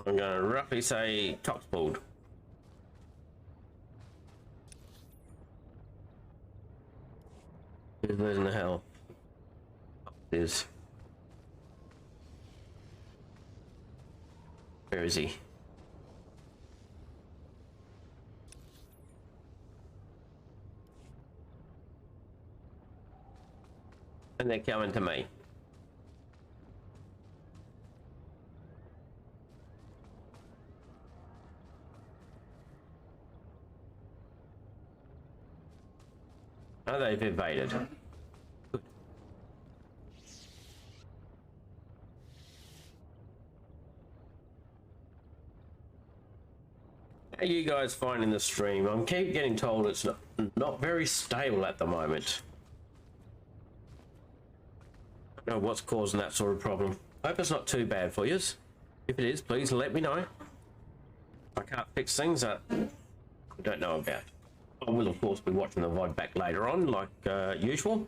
going to roughly say Top's pulled. Who's losing the hell? Is. Where is he? And they're coming to me. Oh, they've evaded. Good. How are you guys finding the stream? I keep getting told it's not very stable at the moment. I don't know what's causing that sort of problem. Hope it's not too bad for you. If it is, please let me know. I can't fix things that I don't know about. I will, of course, be watching the VOD back later on, like usual.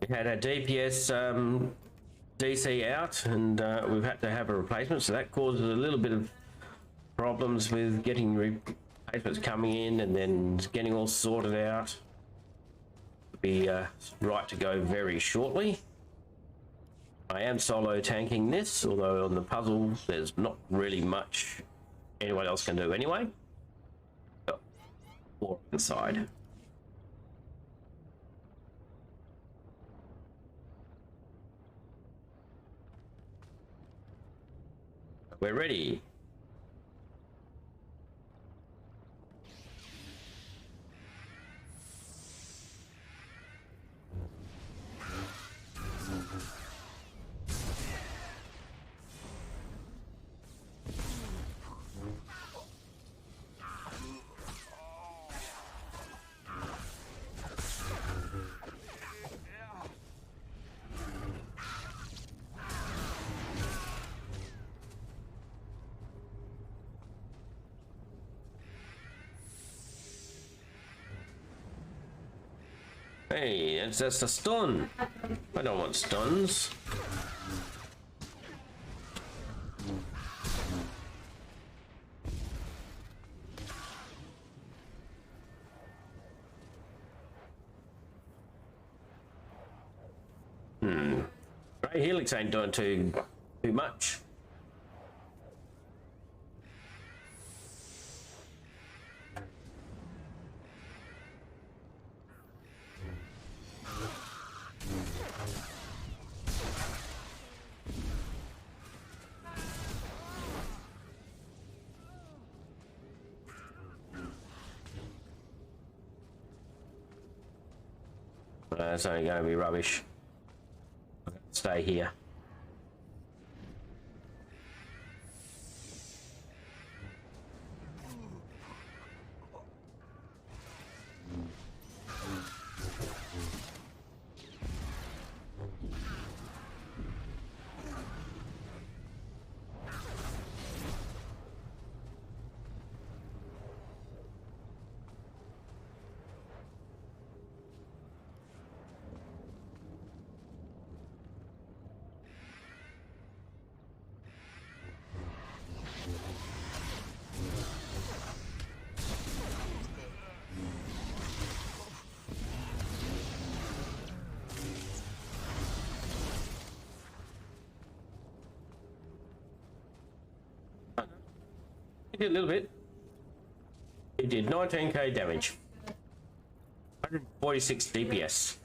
We had our DPS DC out, and we've had to have a replacement, so that causes a little bit of problems with getting replacements coming in and then getting all sorted out. Be right to go very shortly. I am solo tanking this, although on the puzzle there's not really much anyone else can do anyway. Got 4 inside. We're ready. Hey, it's just a stun. I don't want stuns. Grey Helix ain't doing too much. That's only going to be rubbish. Stay here. He did a little bit. He did 19k damage. 146 DPS.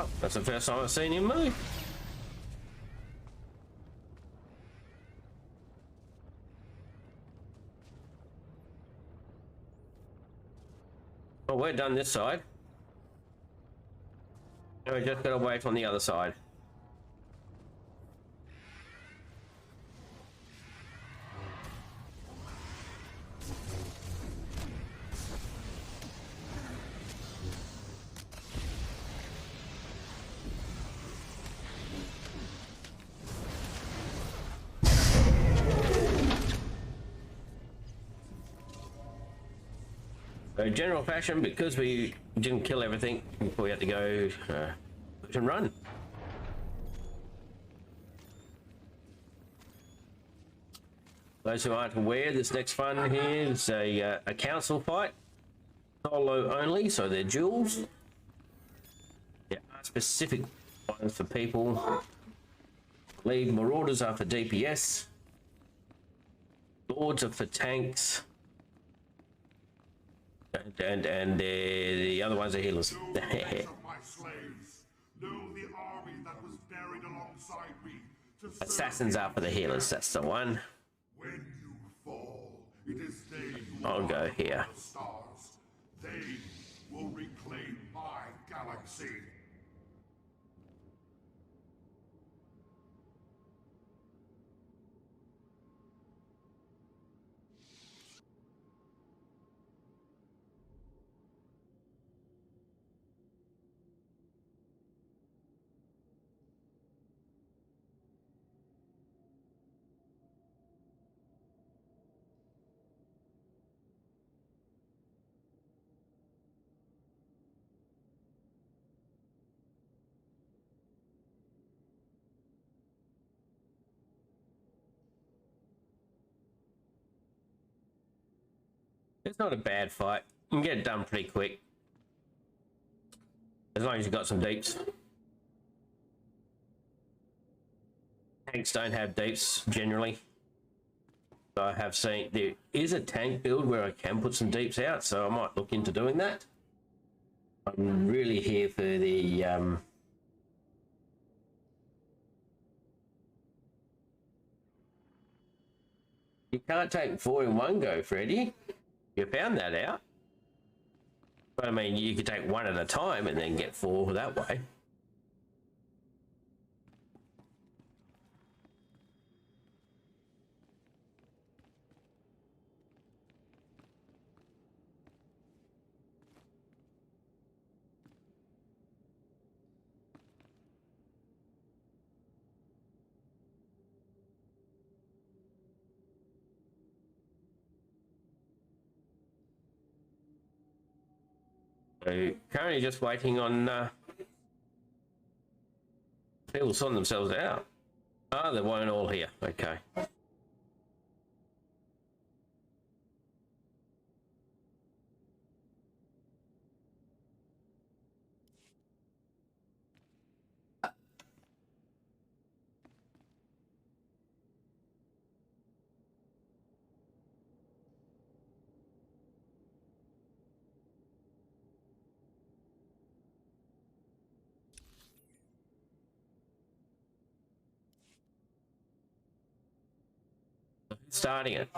Oh, that's the first time I've seen him move. Well, we're done this side. Now we just gotta wait on the other side. So general fashion, because we didn't kill everything before we had to go push and run. Those who aren't aware, this next one here is a council fight. Solo only, so they're duels. There are specific ones for people. Lead Marauders are for DPS. Lords are for tanks. And the other ones are healers. Know the names of my slaves. Know the army that was buried alongside me to serve Assassins are for the healers, that's the one. When you fall, it is they who I'll are go here. the stars. They will reclaim my galaxy. It's not a bad fight. You can get it done pretty quick. As long as you've got some deeps. Tanks don't have deeps generally. So I have seen there is a tank build where I can put some deeps out, so I might look into doing that. I'm really here for the You can't take 4 in one go, Freddy. You found that out. But I mean, you could take 1 at a time and then get 4 that way. So currently just waiting on people sort themselves out. Ah, they weren't all here. Okay. Starting it.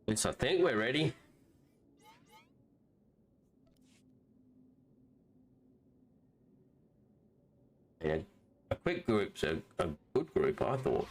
Yes, I think we're ready. Yeah, a quick group's a good group, I thought.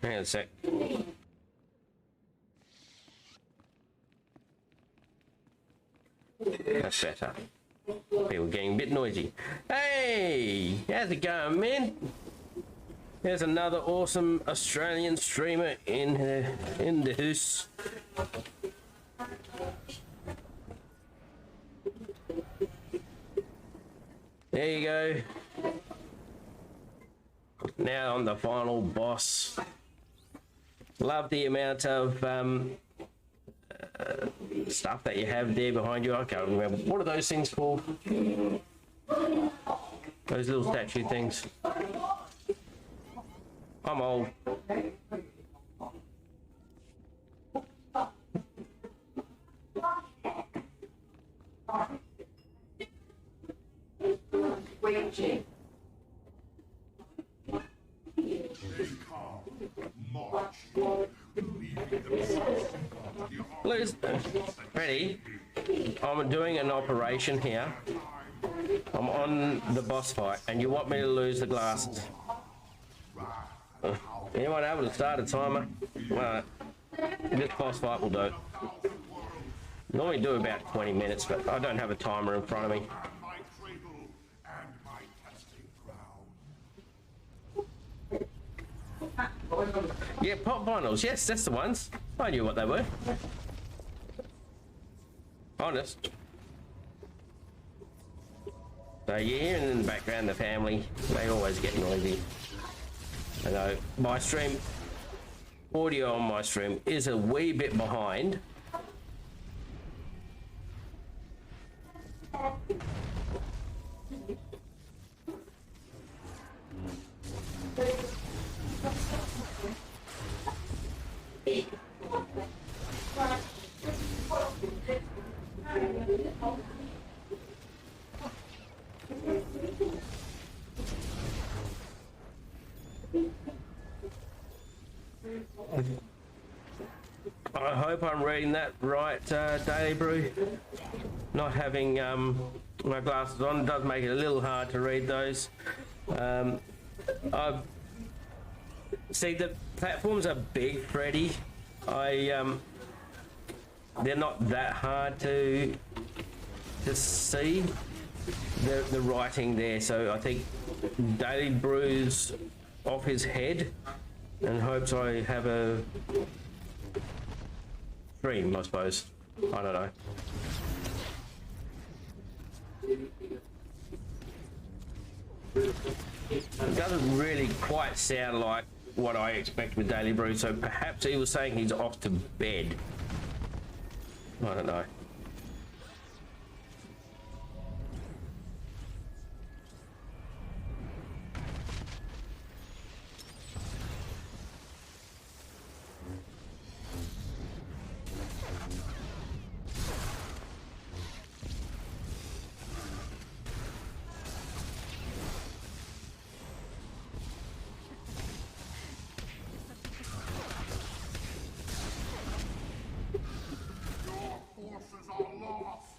Hang on a sec. That's better. People getting a bit noisy. Hey, how's it going, man? There's another awesome Australian streamer in the house. There you go. Now on the final boss. Love the amount of stuff that you have there behind you. I can't remember. What are those things called? Those little statue things. I'm old. Ready? I'm doing an operation here. I'm on the boss fight, and you want me to lose the glasses. Anyone able to start a timer? Well, this boss fight will do. Normally do about 20 minutes, but I don't have a timer in front of me. My cradle and my testing ground. Yeah, pop vinyls. Yes, that's the ones. I knew what they were. Honest. So you hear in the background the family, they always get noisy. I know my stream, audio on my stream is a wee bit behind. I hope I'm reading that right, Daily Brew. Not having my glasses on does make it a little hard to read those. I've see the platforms are big, Freddie. They're not that hard to see the writing there. So I think Daily Brew's off his head and hopes I have a stream, I suppose. I don't know. It doesn't really quite sound like what I expect with Daily Brew, so perhaps he was saying he's off to bed. I don't know. Forces are lost.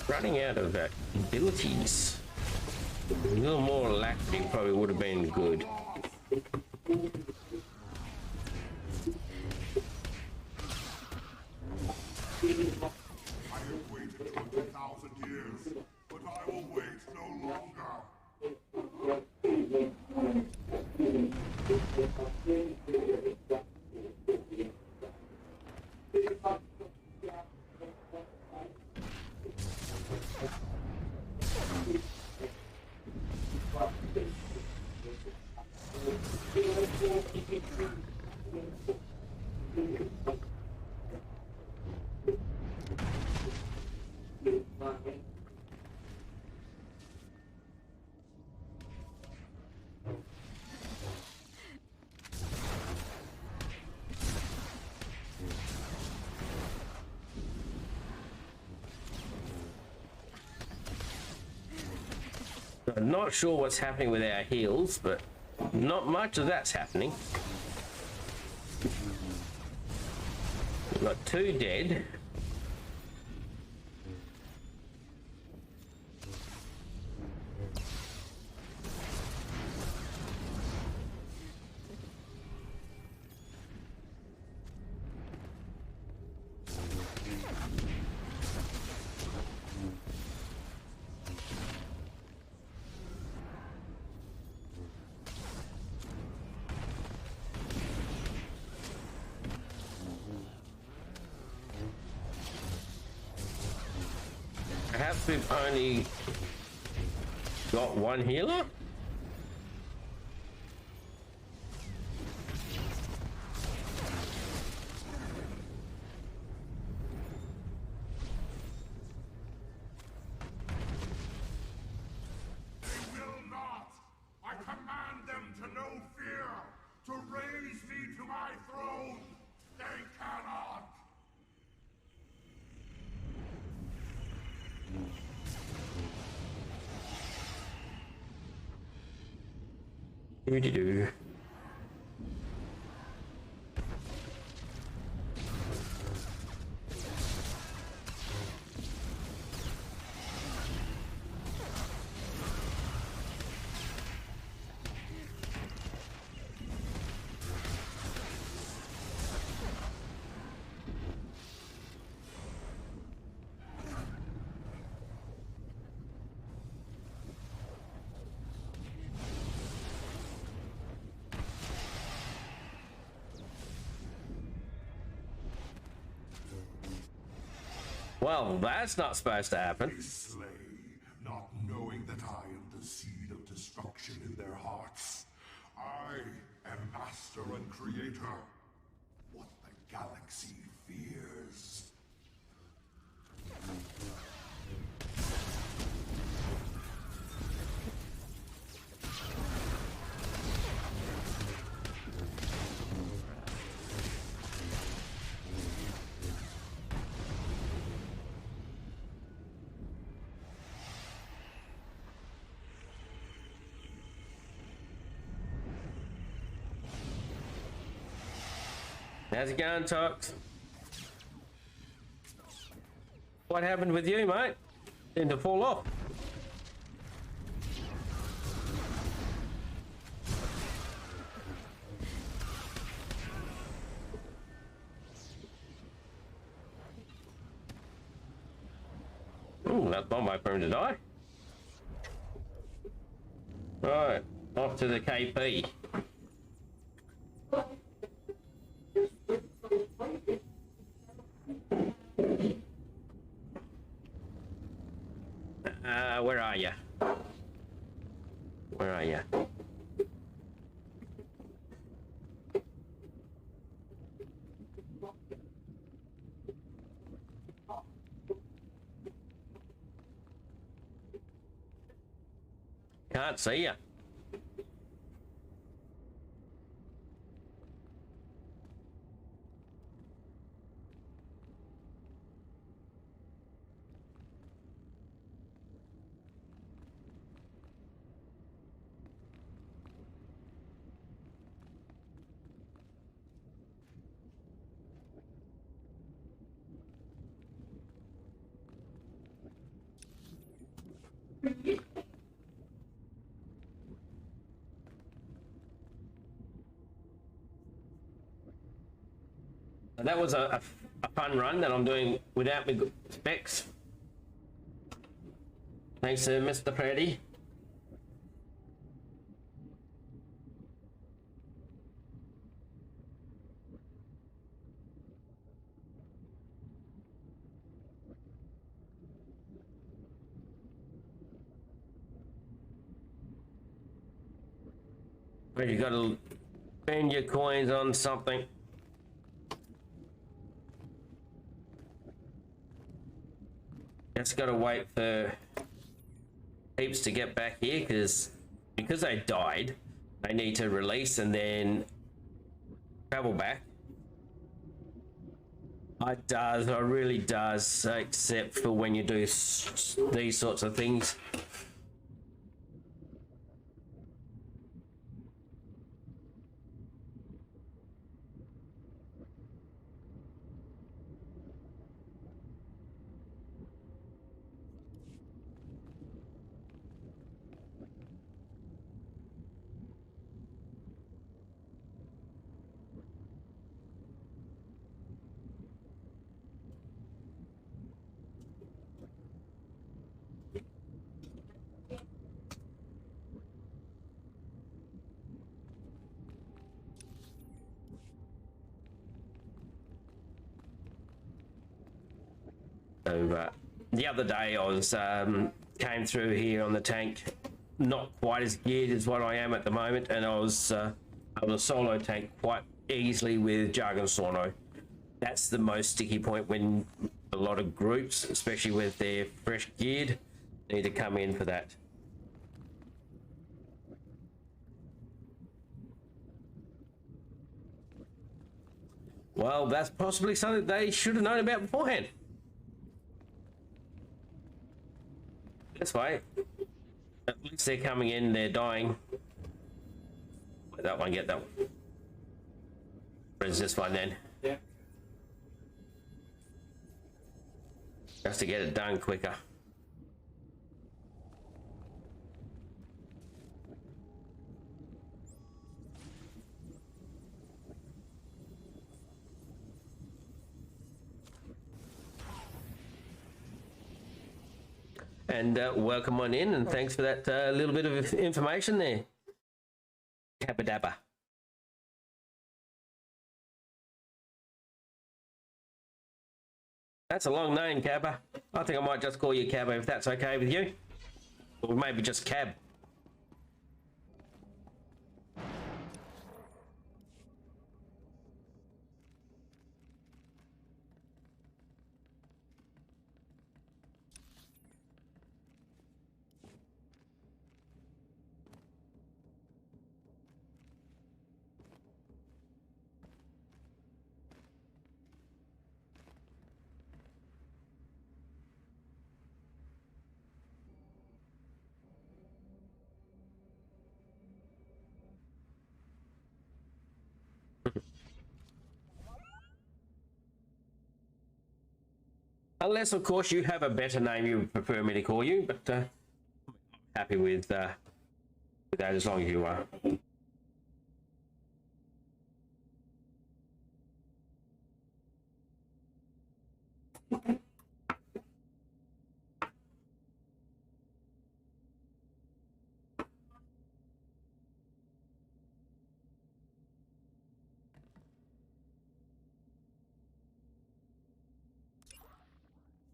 Running out of abilities. A little more alacrity probably would have been good. I have waited 20,000 years, but I will wait no longer. I'm not sure what's happening with our heals, but not much of that's happening. We've got 2 dead. Perhaps we've only got 1 healer? They will not! I command them to know fear, to raise me to my throne! They cannot! Do-do-do. Well, that's not supposed to happen. They slay, not knowing that I am the seed of destruction in their hearts. I am master and creator. What the galaxy fears. How's it going, Tox? What happened with you, mate? Seemed to fall off. Ooh, that's one way for him to die. Right, off to the KP. Where are you? Where are you? Can't see you. That was a fun run that I'm doing without my specs. Thanks to Mr. Freddy. But you got to spend your coins on something. Just got to wait for heaps to get back here because they died, they need to release and then travel back. It really does, except for when you do these sorts of things. So the other day I was came through here on the tank, not quite as geared as what I am at the moment, and I was able to solo tank quite easily with Jargon Sorno. That's the most sticky point when a lot of groups, especially with their fresh geared, need to come in for that. Well, that's possibly something they should have known about beforehand. This way, at least they're coming in, they're dying. That one, get that one. Where's this one then? Yeah. Just to get it done quicker. And welcome on in, and thanks for that little bit of information there. Kabadabba. That's a long name, Cabba. I think I might just call you Cabba if that's okay with you. Or maybe just Cab. Unless, of course, you have a better name you would prefer me to call you, but I'm happy with that as long as you are.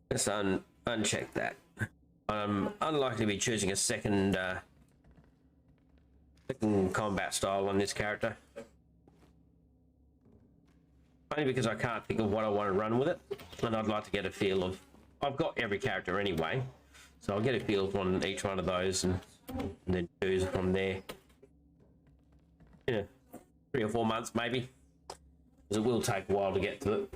Let's uncheck that. I'm unlikely to be choosing a second combat style on this character. Only because I can't think of what I want to run with it, and I'd like to get a feel of. I've got every character anyway, so I'll get a feel on each one of those and then choose from there. Yeah, 3 or 4 months maybe, because it will take a while to get to it.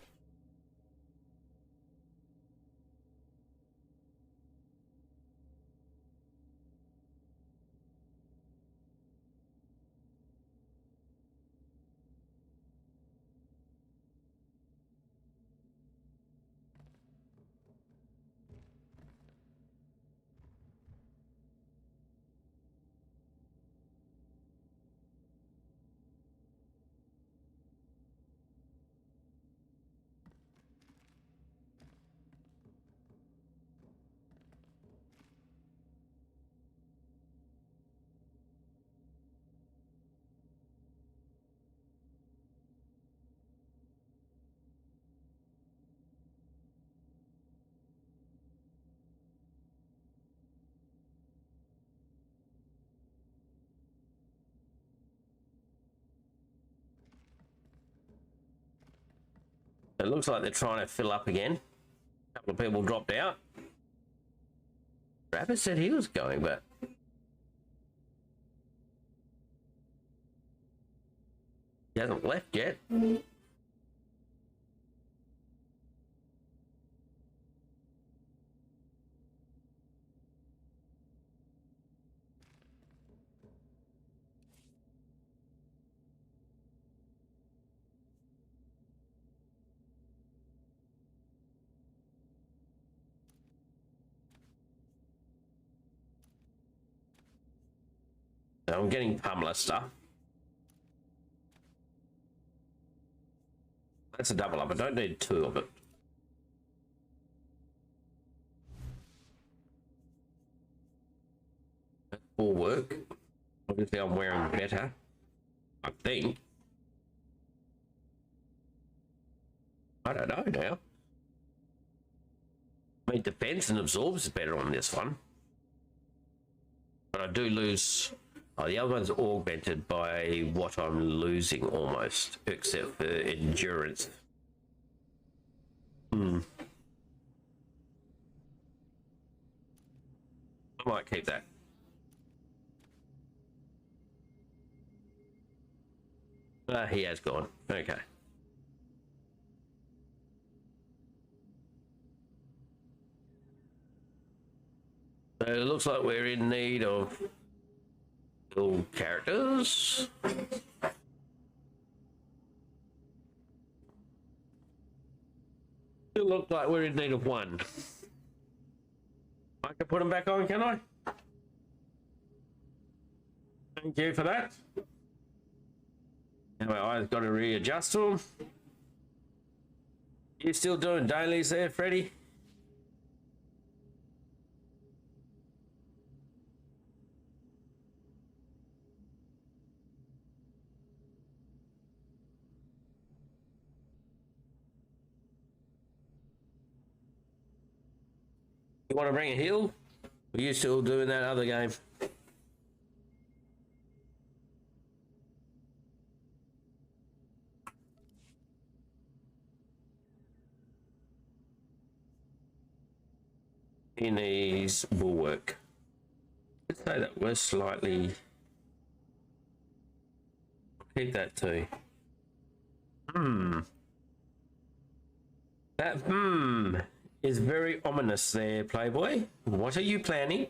It looks like they're trying to fill up again. A couple of people dropped out. Rabbit said he was going, but he hasn't left yet. I'm getting pummeler stuff. That's a double up. I don't need 2 of it. That will work. Obviously, I'm wearing better. I think. I don't know now. I mean, defense and absorbs is better on this one. But I do lose. Oh, the other one's augmented by what I'm losing almost, except for endurance. I might keep that. He has gone. Okay. So it looks like we're in need of Build characters. Still look like we're in need of one. I can put them back on, can I? Thank you for that. Now my eyes got to readjust to them. You still doing dailies there, Freddie? You want to bring a heal? Are you still doing that other game? He needs bulwark. Let's say that we're slightly. Keep that too. That is very ominous there, Playboy. What are you planning?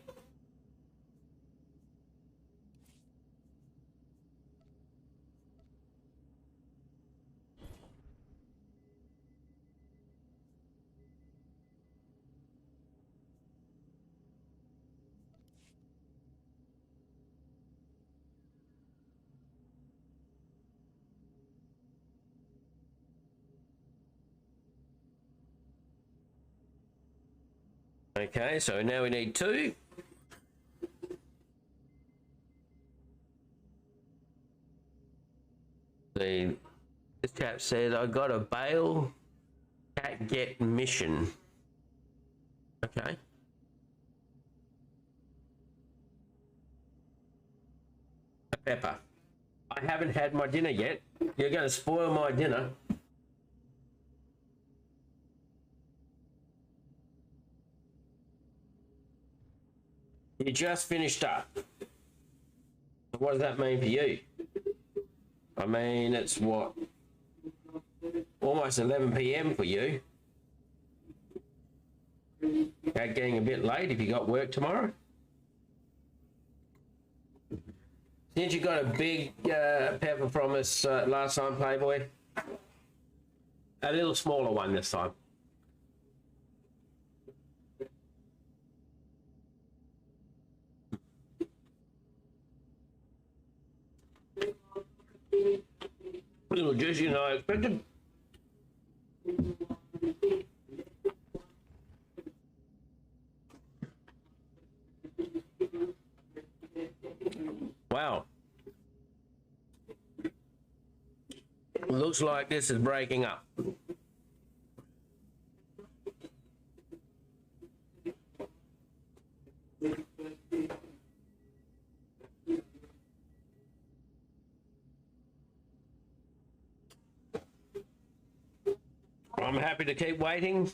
Okay, so now we need two. This chap said, I got a bail cat get mission. Okay. A pepper. I haven't had my dinner yet. You're going to spoil my dinner. You just finished up. What does that mean for you? I mean, it's what? Almost 11 p.m. for you. Getting a bit late if you got work tomorrow. Since you got a big pepper from us last time, Playboy, a little smaller one this time. A little juicier than I expected. Wow. Looks like this is breaking up. I'm happy to keep waiting.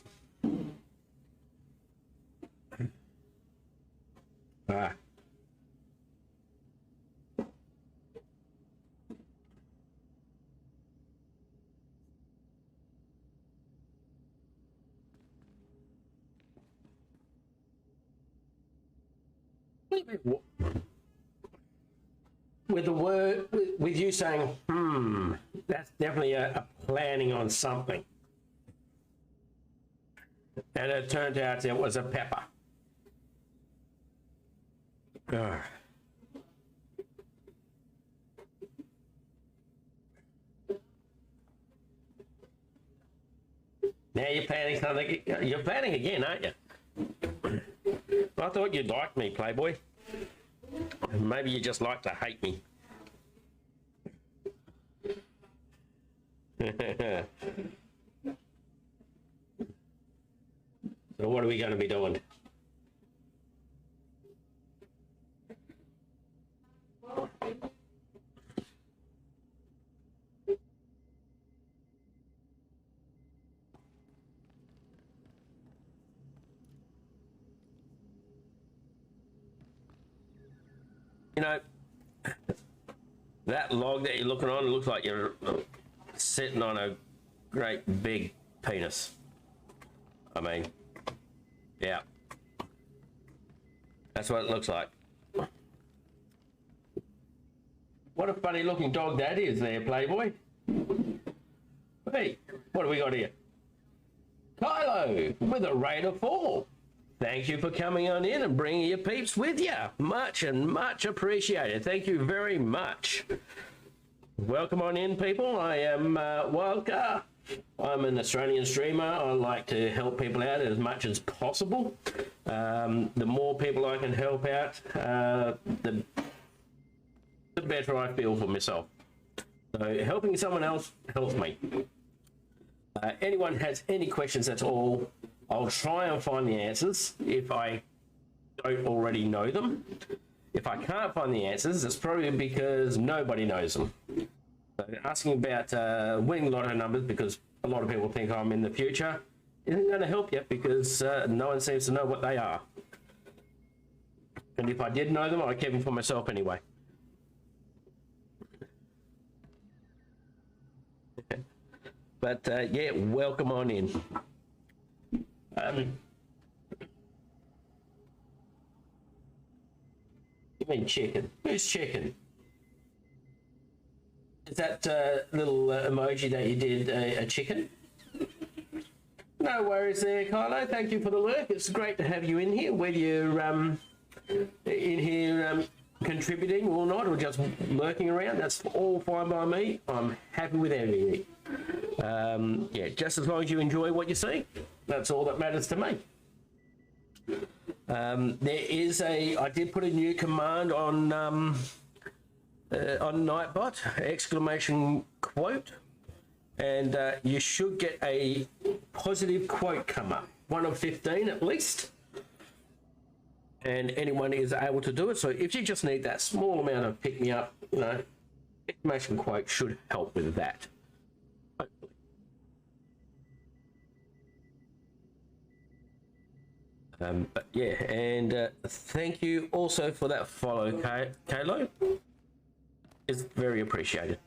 Ah. With the word, with you saying, that's definitely a planning on something. And it turned out it was a pepper. Ugh. Now you're planning something. You're planning again, aren't you? I thought you'd like me, Playboy. Maybe you just like to hate me. So what are we going to be doing? You know, that log that you're looking on looks like you're sitting on a great big penis. I mean, yeah. That's what it looks like. What a funny looking dog that is there, Playboy. Hey, what do we got here? Kylo with a rate of 4. Thank you for coming on in and bringing your peeps with you. Much and much appreciated. Thank you very much. Welcome on in, people. I am Wildcar. I'm an Australian streamer. I like to help people out as much as possible. The more people I can help out, the better I feel for myself. So helping someone else helps me. Anyone has any questions at all, I'll try and find the answers if I don't already know them. If I can't find the answers, it's probably because nobody knows them. So asking about winning lotto numbers because a lot of people think I'm in the future isn't going to help you because no one seems to know what they are. And if I did know them, I'd keep them for myself anyway. But yeah, welcome on in. You mean chicken? Who's chicken? Is that little emoji that you did a chicken? No worries there, Kylo. Thank you for the lurk. It's great to have you in here, whether you're in here contributing or not, or just lurking around. That's all fine by me. I'm happy with everything. Yeah, just as long as you enjoy what you see, that's all that matters to me. I did put a new command on Nightbot, exclamation quote, and you should get a positive quote come up, 1 of 15 at least, and anyone is able to do it. So if you just need that small amount of pick me up, you know, exclamation quote should help with that. But yeah, and thank you also for that follow, Kalo. It's very appreciated.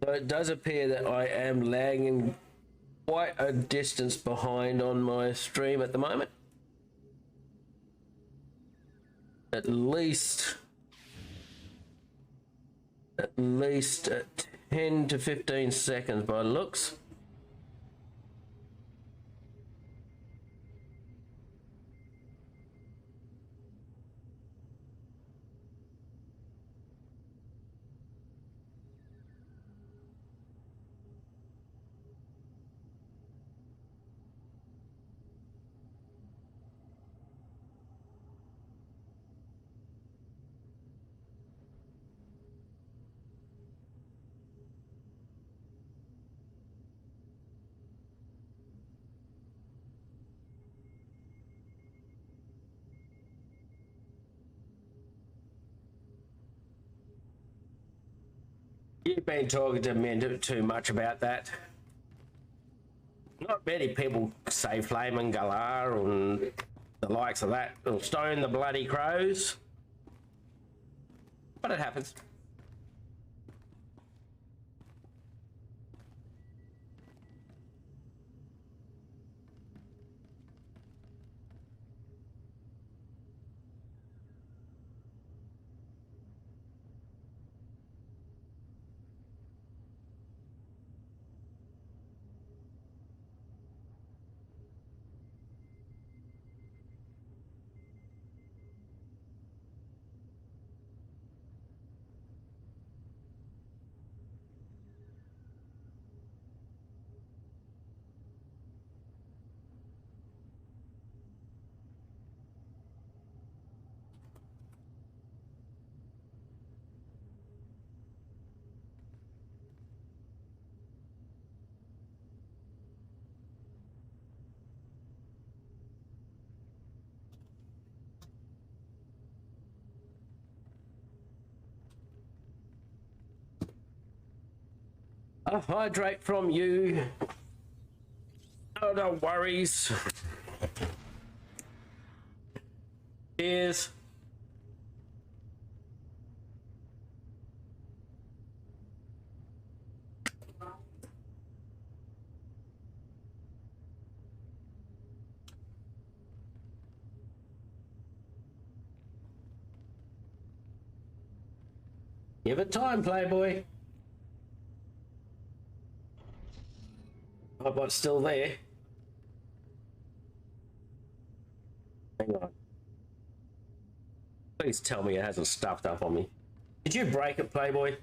So it does appear that I am lagging quite a distance behind on my stream at the moment. At least 10 to 15 seconds by looks. You've been talking to me too much about that. Not many people say Flaming Galar and the likes of that. It'll stone the bloody crows. But it happens. A hydrate from you. Oh, no worries. Cheers. Give it time, Playboy. Oh, it's still there. Hang on. Please tell me it hasn't stuffed up on me. Did you break it, Playboy?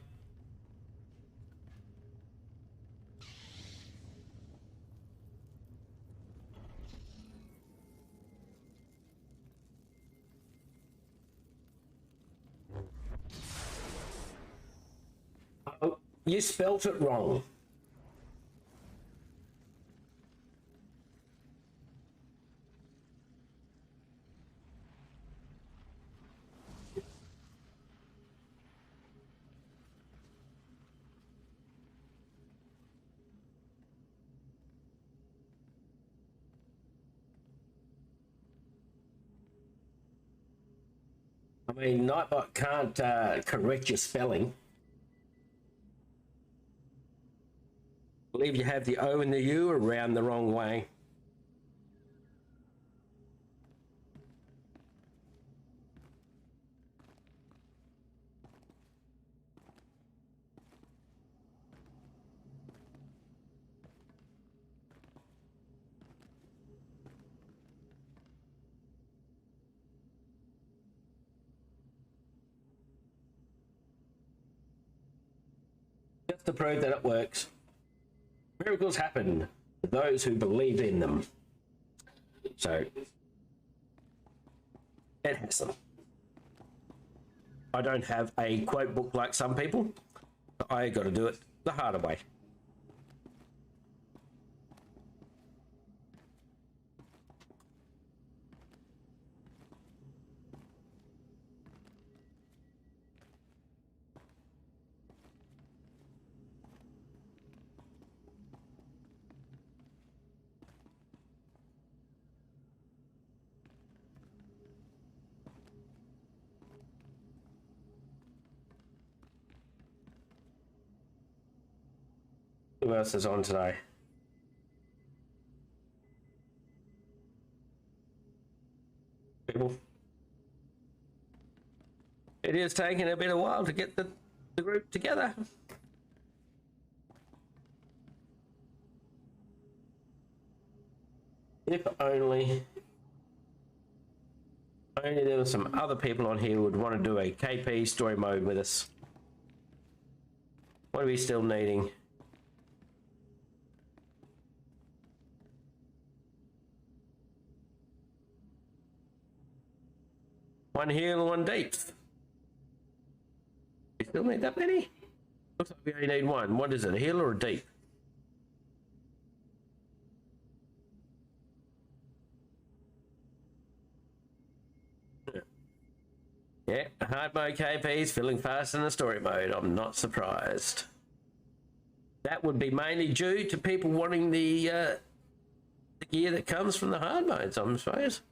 Oh, you spelt it wrong. I mean, Nightbot can't correct your spelling. I believe you have the O and the U around the wrong way. Just to prove that it works. Miracles happen to those who believe in them. So, it has them. I don't have a quote book like some people. I got to do it the harder way. Who else is on today? People. It is taking a bit of while to get the group together. If only there were some other people on here who would want to do a KP story mode with us. What are we still needing? One heal and one deep. We still need that many? Looks like we only need one. What is it, a heal or a deep? Yeah, hard mode KP's filling fast in the story mode. I'm not surprised. That would be mainly due to people wanting the gear that comes from the hard modes, I suppose.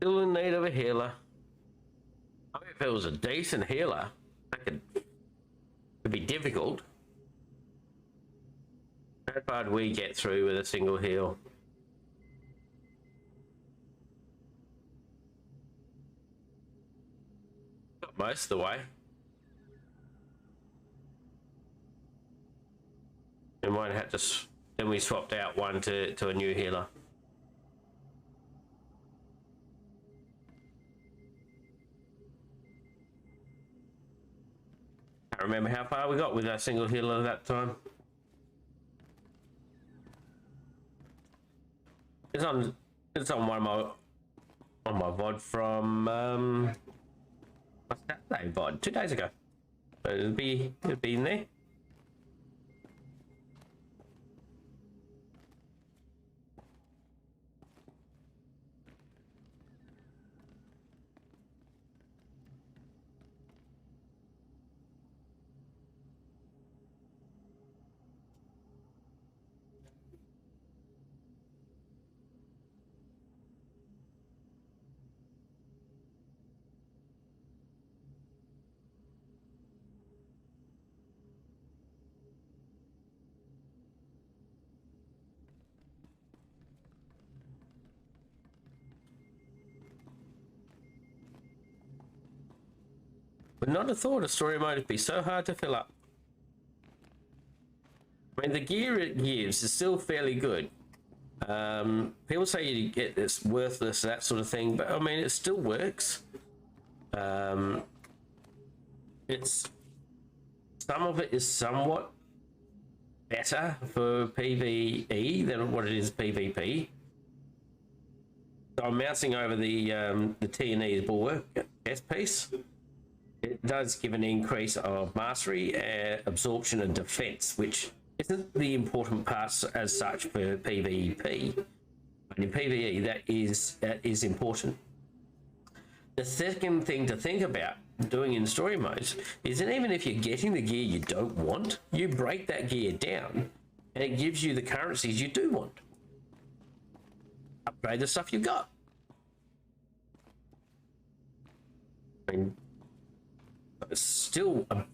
Still in need of a healer. I mean, if it was a decent healer, that could be difficult. How far do we get through with a single heal? Not most of the way. We might have to. Then we swapped out one to a new healer. Can't remember how far we got with our single healer at that time. It's on one of my VOD from what's that day VOD? 2 days ago. So it'll be in there. Would not have thought a story mode would be so hard to fill up. I mean, the gear it gives is still fairly good. People say you get it's worthless, that sort of thing, but I mean, it still works. It's some of it is somewhat better for PvE than what it is PvP. So I'm mousing over the T&E's bulwark S piece. It does give an increase of mastery, absorption, and defense, which isn't the important parts as such for PvP. But in PvE, that is important. The second thing to think about doing in story modes is that even if you're getting the gear you don't want, you break that gear down, and it gives you the currencies you do want. Upgrade the stuff you've got. I mean, it's still a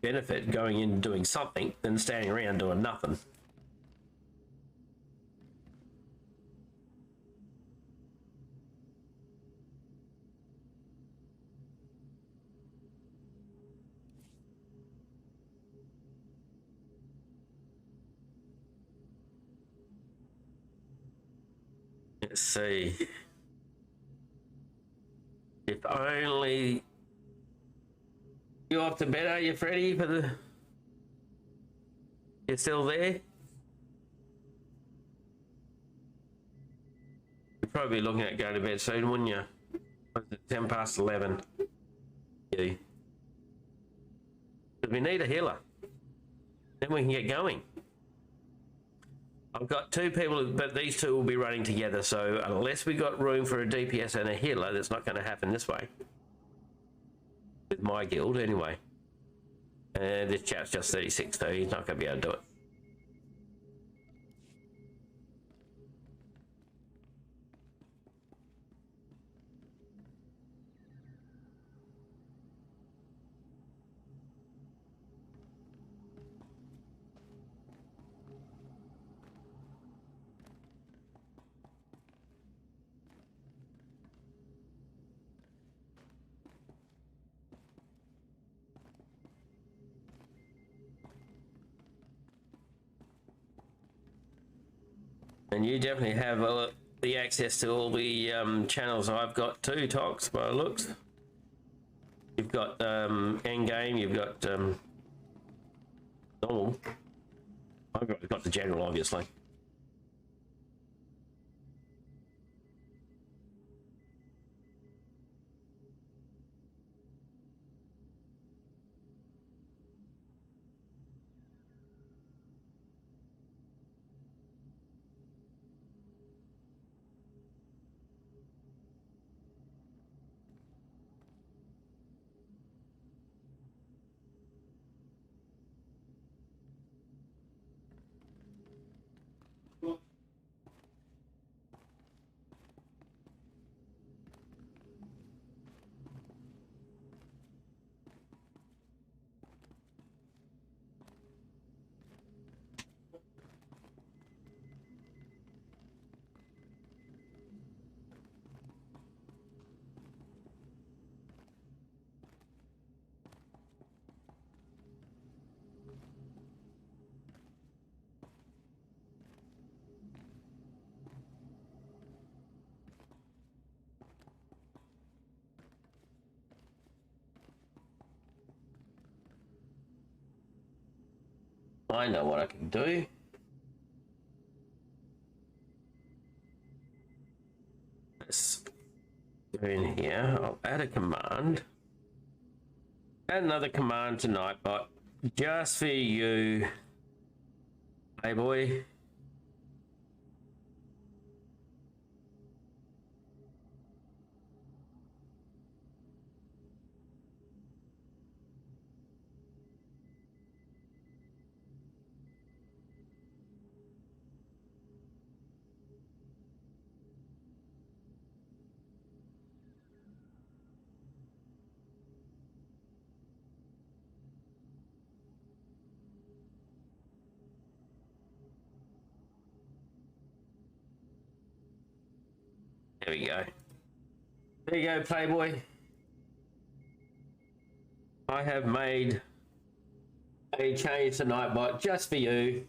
benefit going in and doing something than standing around doing nothing. Let's see. If only you off to bed, are you, Freddie? You're still there? You'd probably be looking at going to bed soon, wouldn't you? What's it, 10 past 11? Yeah. Because we need a healer. Then we can get going. I've got 2 people, but these 2 will be running together, so unless we got room for a DPS and a healer, that's not going to happen this way. With my guild, anyway. And this chap's just 36, so he's not going to be able to do it. And you definitely have the access to all the channels I've got too, Tox, by the looks. You've got endgame, you've got normal. I've got the general, obviously. I know what I can do. Let's go in here. I'll add a command. Add another command to Nightbot. Just for you, Playboy. There we go. There you go, Playboy. I have made a change to Nightbot just for you.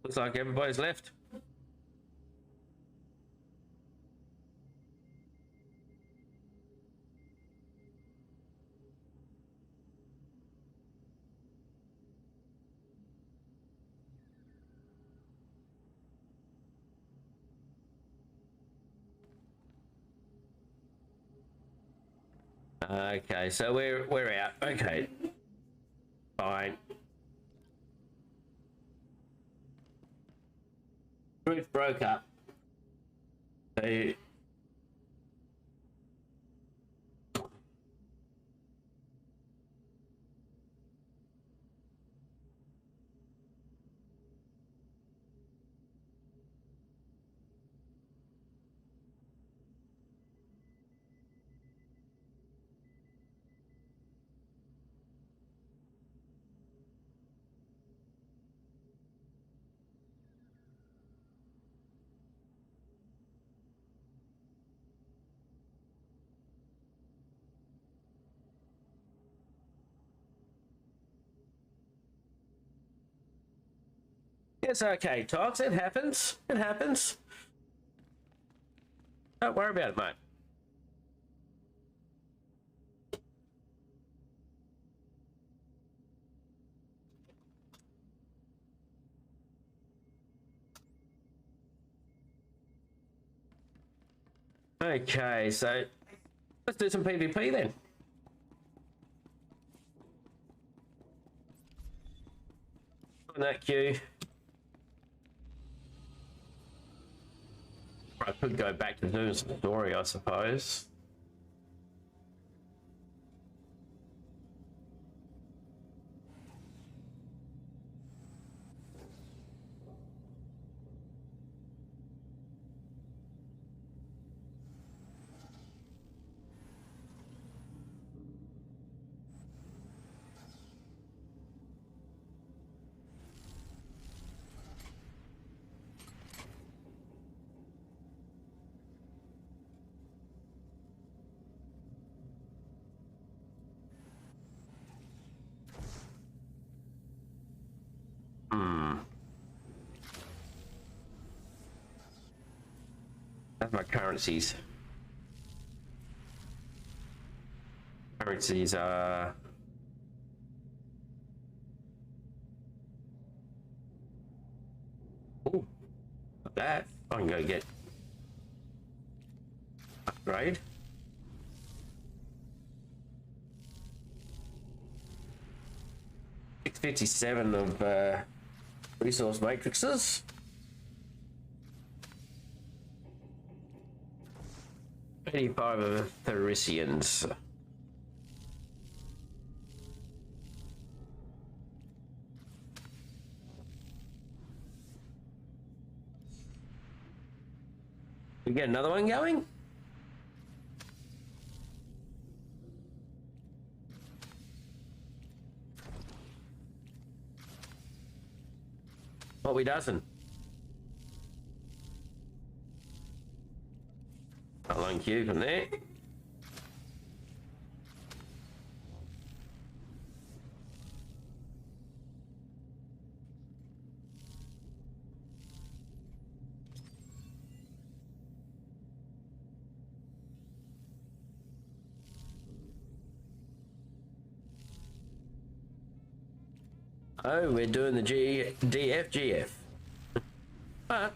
Looks like everybody's left. Okay, so we're out. Okay, fine. Group broke up. So it's okay, Tox. It happens. It happens. Don't worry about it, mate. Okay, so let's do some PvP then. On that queue. I could go back to doing some story, I suppose. That's my currencies. Currencies are... Ooh, not that. I can go get... upgrade. $657 of resource matrices. 85 of Theresians. We get another one going? What we doesn't? I'll unqueue from there. Oh, we're doing the DFGF. But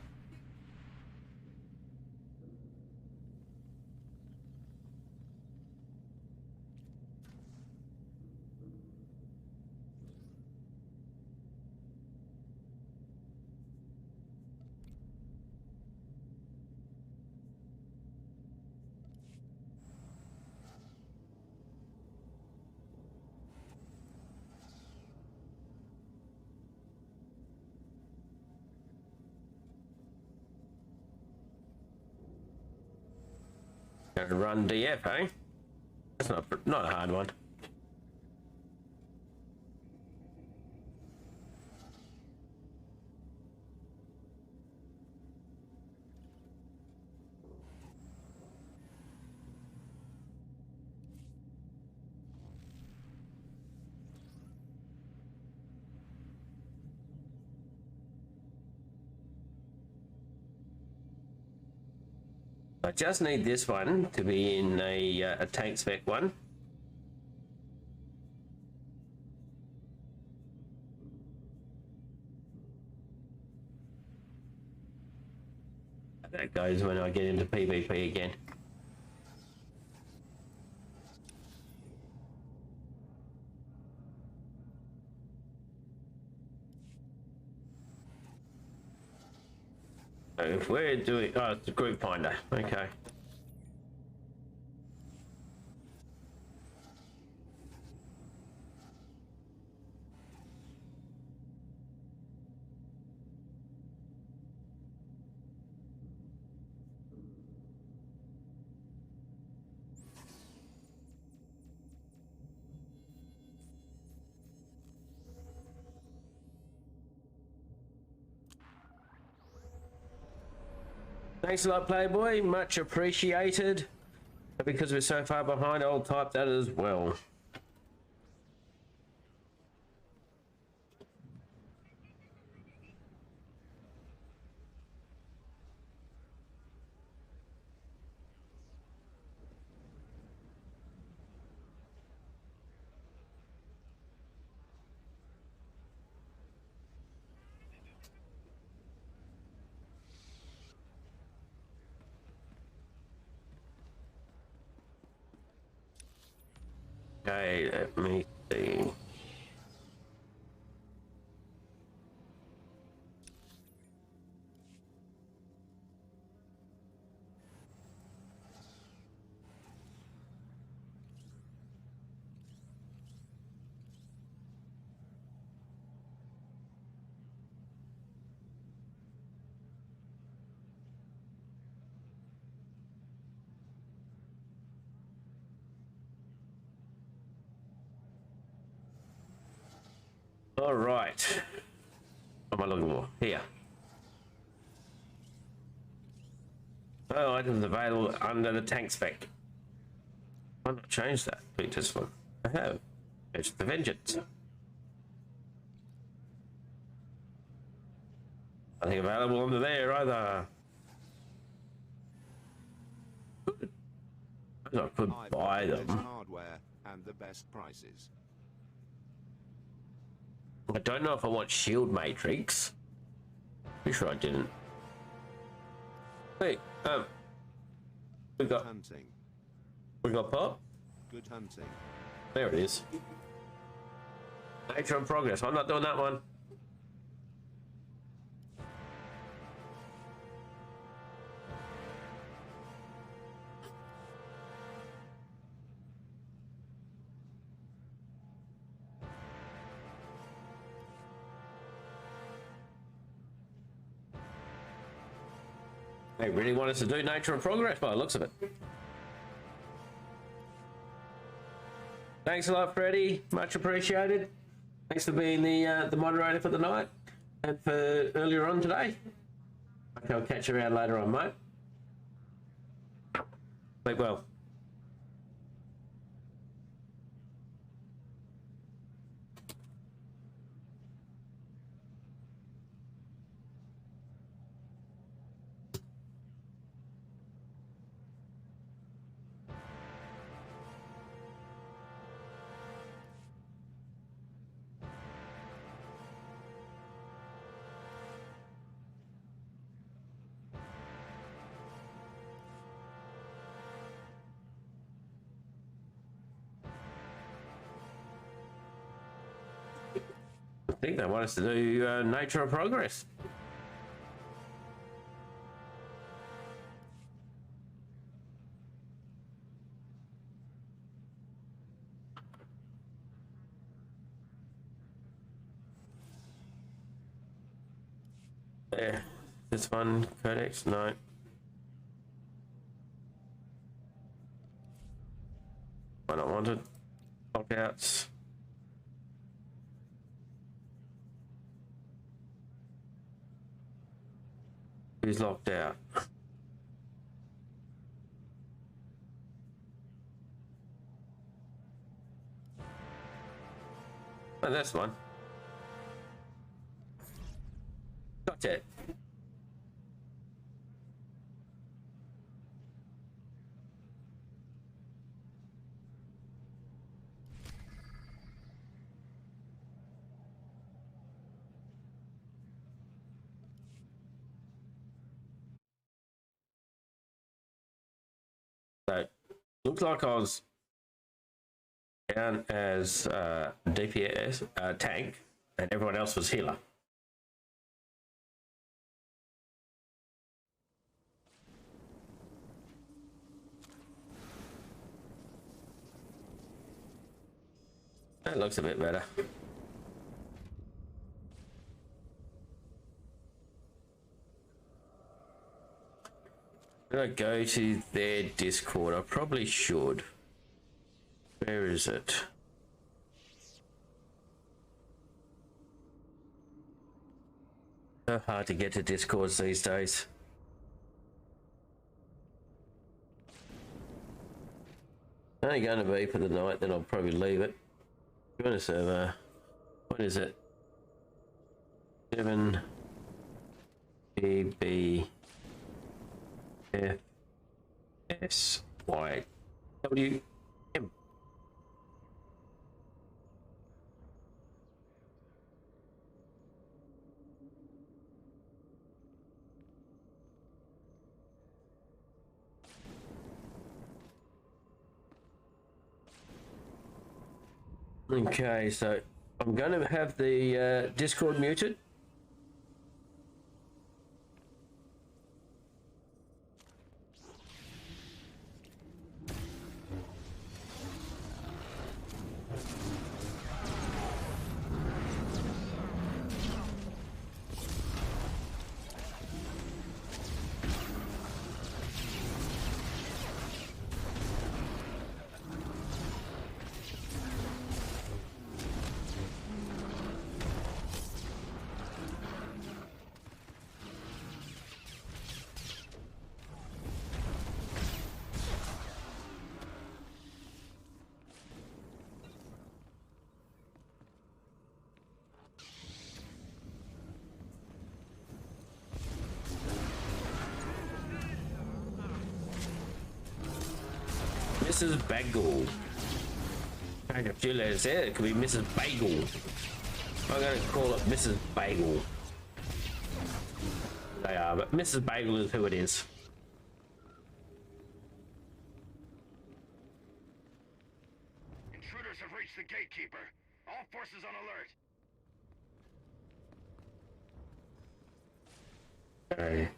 gonna run DF, eh? That's not a hard one. I just need this one to be in a tank spec one. That goes when I get into PvP again. So if we're doing, oh, it's a group finder, okay. Thanks a lot, Playboy. Much appreciated. Because we're so far behind, I'll type that as well. Okay, let me see. All right. What am I looking for? Here. Oh, items available under the tank spec. Why not change that? Beat this one. I have. It's the vengeance. Nothing available under there either. I could buy them. Hardware and the best prices. I don't know if I want shield matrix. Pretty sure I didn't. Hey, we got Hunting. we got pop. Good hunting. There it is. Nature and progress. I'm not doing that one. They really want us to do nature and progress by the looks of it. Thanks a lot, Freddie. Much appreciated. Thanks for being the moderator for the night and for earlier on today. Okay, I'll catch you around later on, mate. Sleep well. think they want us to do nature of progress. Yeah, this one, Codex, no. I don't want it. Lockouts. Who's locked out? Oh, that's one. Gotcha. So, looks like I was down as DPS tank, and everyone else was healer. That looks a bit better. Should I go to their Discord? I probably should. Where is it? So hard to get to Discords these days. Only going to be for the night, then I'll probably leave it. Join a server. What is it? 7 BB F S Y W M. Okay, so I'm going to have the Discord muted. Mrs. Bagel. I have a few letters there. It could be Mrs. Bagel. I'm going to call it Mrs. Bagel. They are, but Mrs. Bagel is who it is. Intruders have reached the gatekeeper. All forces on alert. Okay.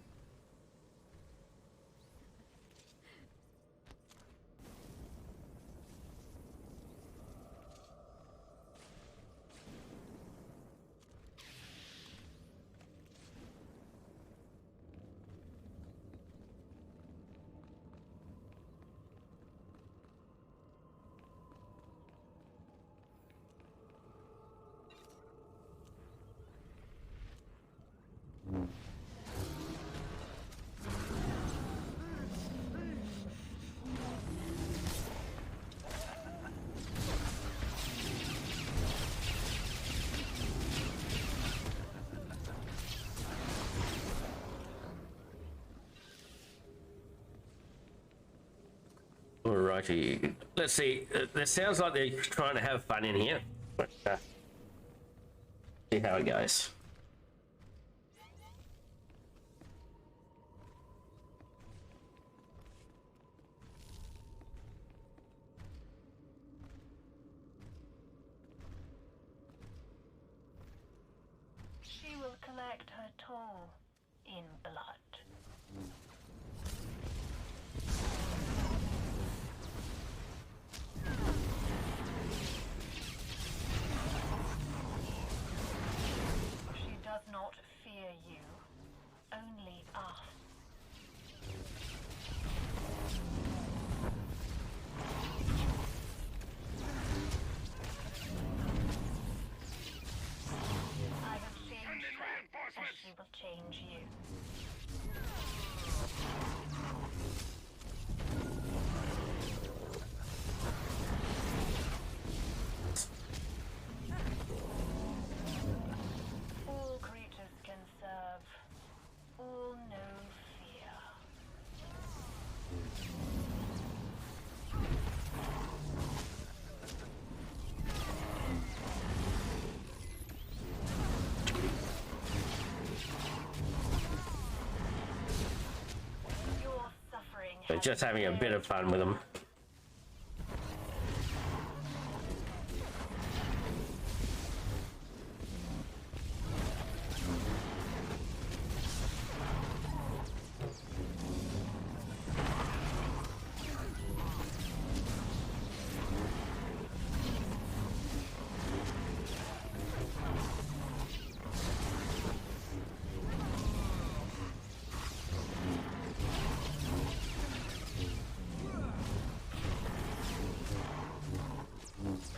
Alrighty, let's see. It sounds like they're trying to have fun in here. But, see how it goes. whole in blood. She does not fear you, only us. I have changed her, as she will change you. All creatures can serve. All know fear. Your suffering They're has just having a bit of fun with them.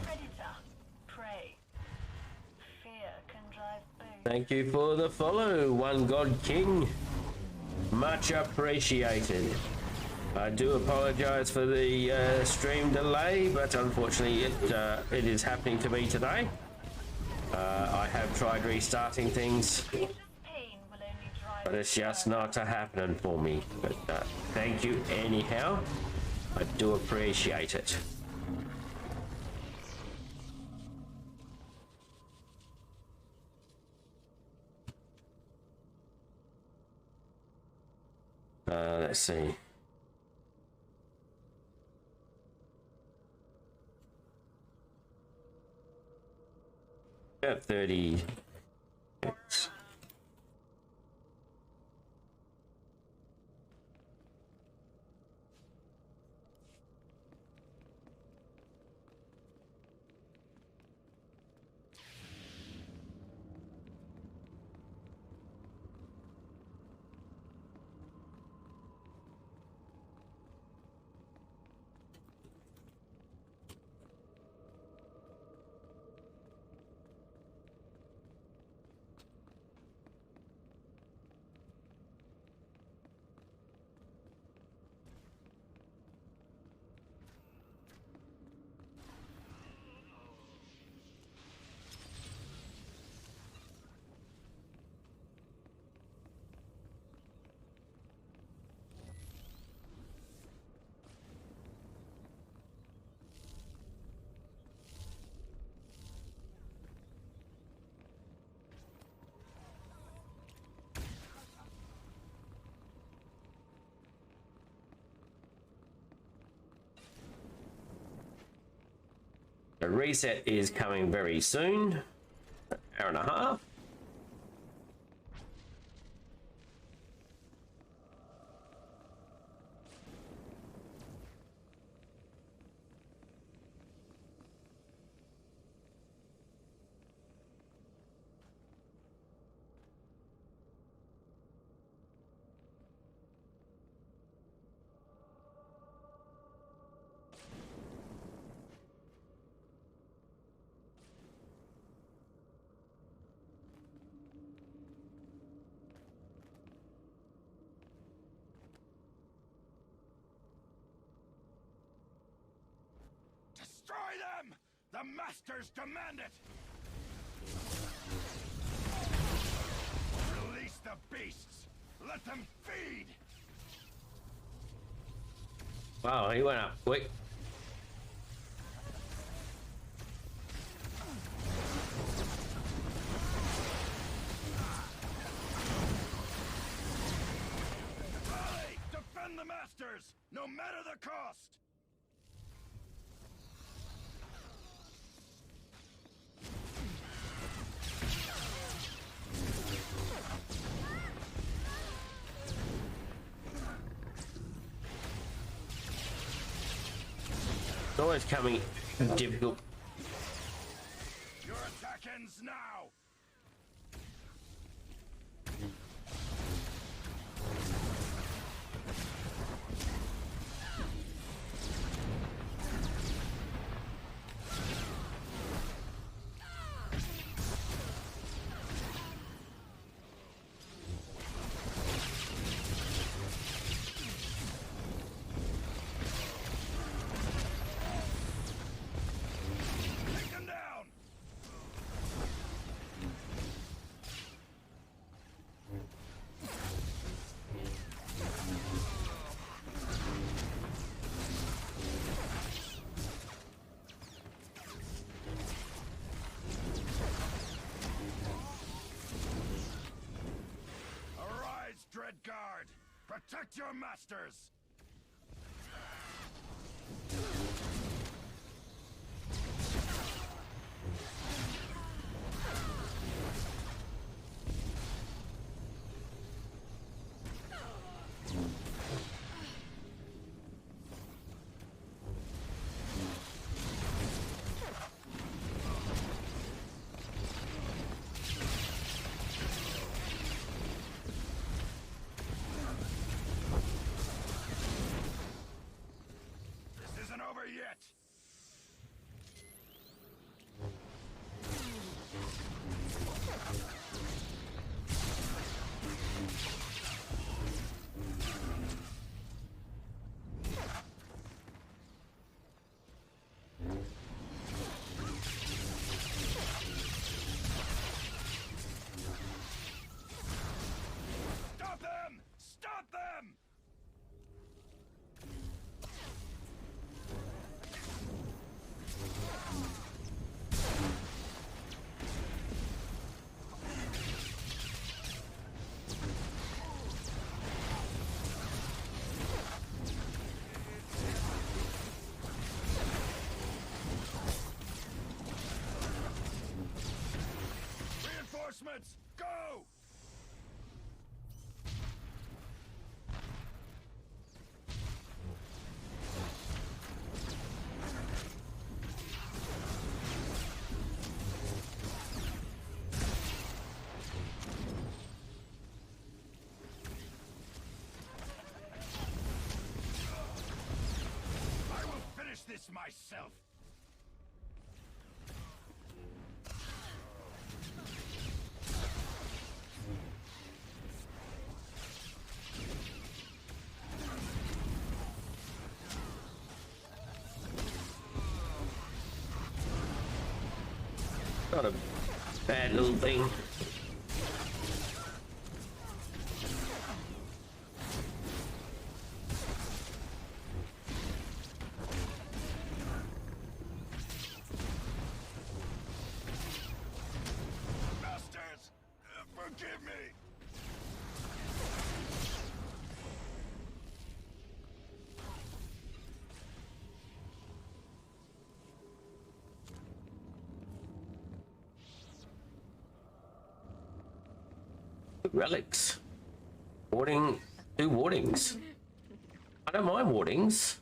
predator, prey. Fear can drive both. Thank you for the follow, One God King. Much appreciated. I do apologize for the stream delay, but unfortunately it is happening to me today. I have tried restarting things, Pain will only drive but it's just not happening for me. But thank you anyhow. I do appreciate it. Let's see. About 30. The reset is coming very soon. An hour and a half. Destroy them! The Masters demand it! Release the beasts! Let them feed! Wow, he went up quick. Rally! Defend the Masters! No matter the cost! always coming difficult. Your attack ends now! Dreadguard! Protect your masters! Yet. Stop them! Stop them! Reinforcements, go! I will finish this myself. Not a bad little thing. Bastards! Forgive me! Relics. Warding. 2 wardings. I don't mind wardings.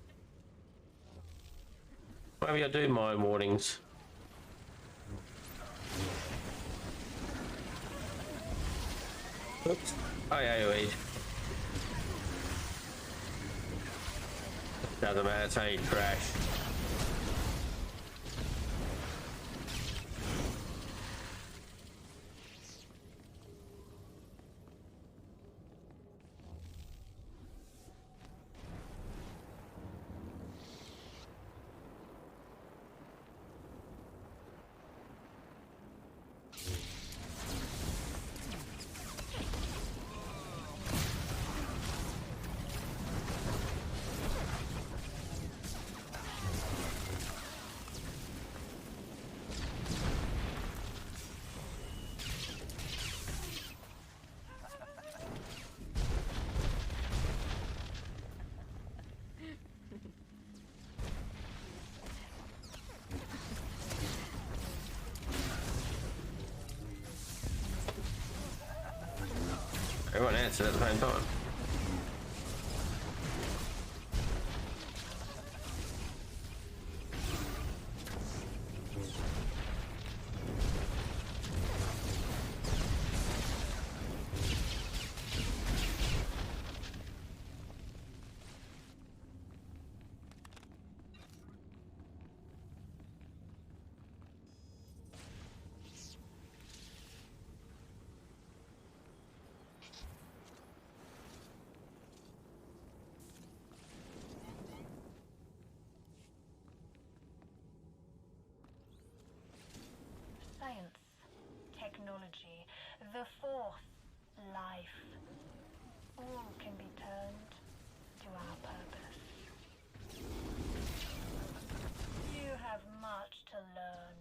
Maybe I do mind wardings. Oops. I AoE. Doesn't matter, it's only trash. Everyone answered at the same time. technology, the fourth life. All can be turned to our purpose. You have much to learn.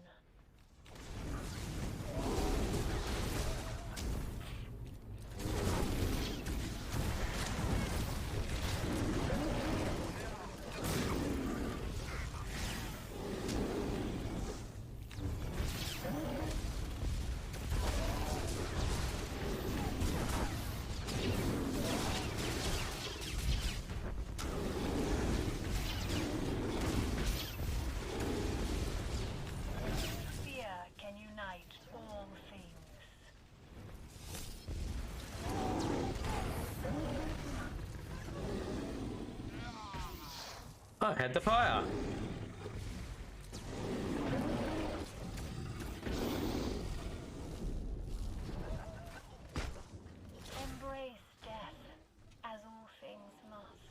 I had the fire. Embrace death, as all things must.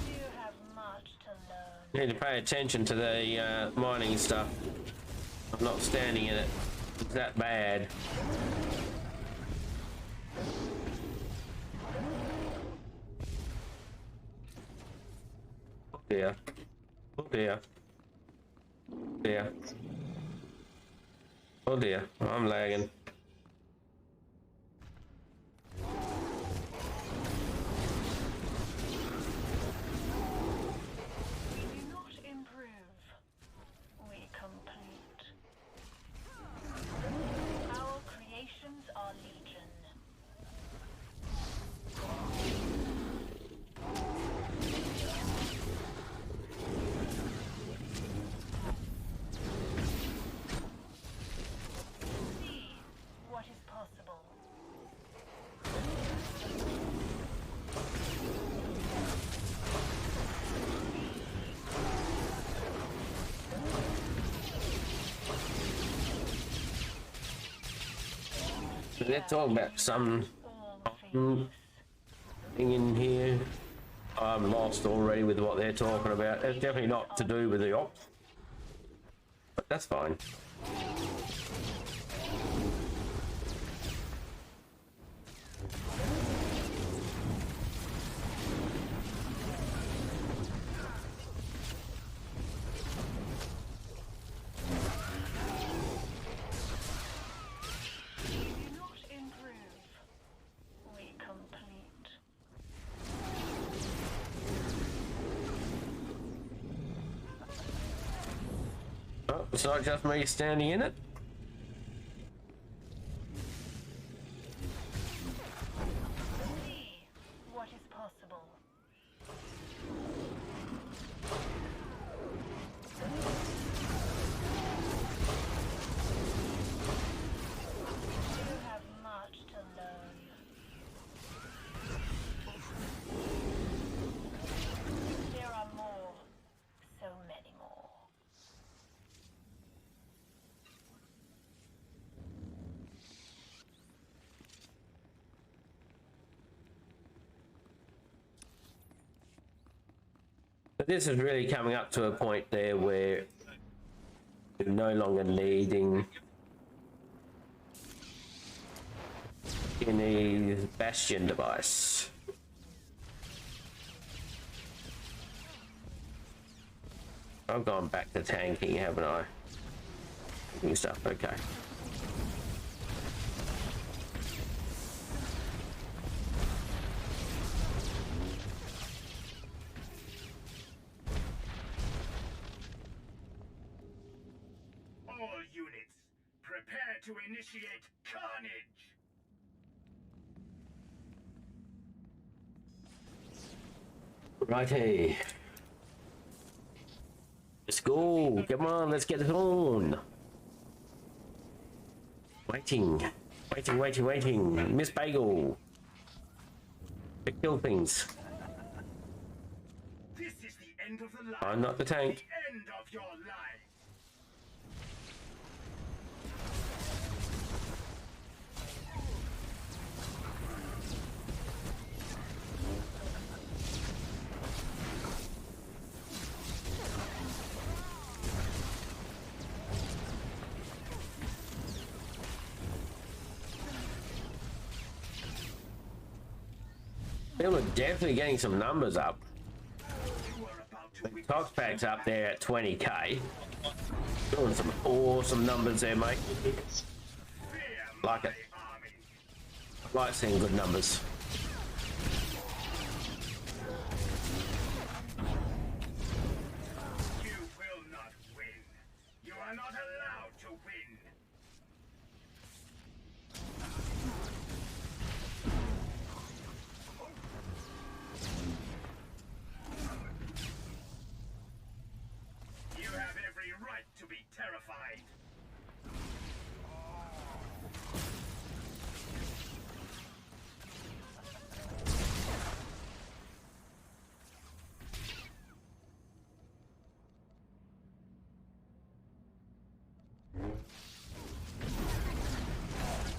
You have much to learn. Need to pay attention to the mining stuff. I'm not standing in it. It's that bad. Oh dear. Oh dear. Dear. Oh dear. I'm lagging. We do not improve. We complete. Our creations are legion. See what is possible. Let's talk about some All thing in here. I'm lost already with what they're talking about. It's definitely not to do with the ops, but that's fine. we do not improve. We complete. Oh, it's not just me standing in it. See what is possible. You have much to learn. There are more, so many more. But this is really coming up to a point there where we're no longer needing any bastion device. I've gone back to tanking, haven't I? New stuff, okay. All units, prepare to initiate carnage! Righty. Let's go. Come on, let's get it on. Waiting. Waiting. Miss Bagel. To kill things. This is the end of the line. I'm not the tank. The end of your life. People are definitely getting some numbers up. The Cox Pack's up there at 20k. Doing some awesome numbers there, mate. Like it. Like seeing good numbers. You will not win. You are not allowed to win. You have every right to be terrified.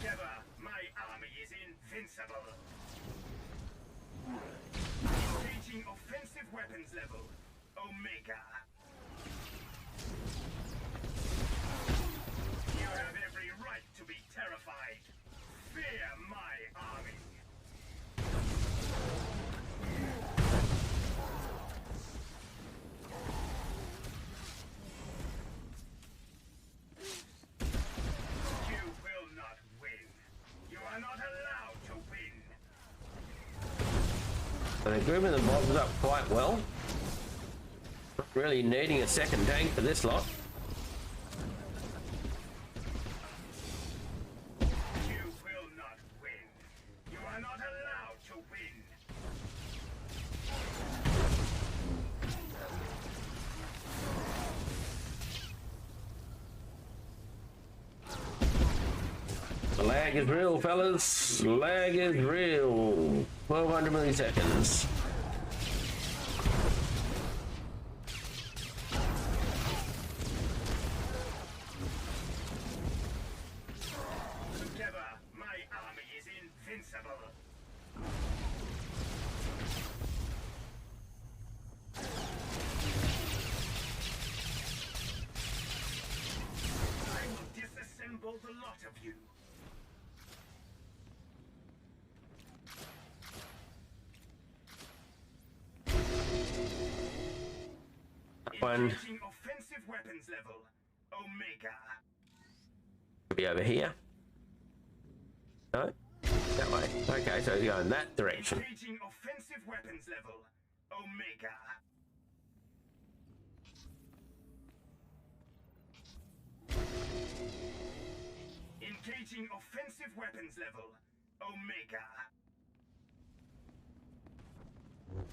Together, my army is invincible. Engaging offensive weapons level. Omega. You have every right to be terrified. Fear my army. You will not win. You are not allowed to win. So they're grouping the mobs up quite well. Not really needing a second tank for this lot. You will not win. You are not allowed to win. The lag is real, fellas. Lag is real. 1200 milliseconds. Together, my army is invincible. I will disassemble the lot of you. One Engaging offensive weapons level. Omega. could be over here. No? That way. Okay, so it's going that direction. Engaging offensive weapons level. Omega. Engaging offensive weapons level. Omega.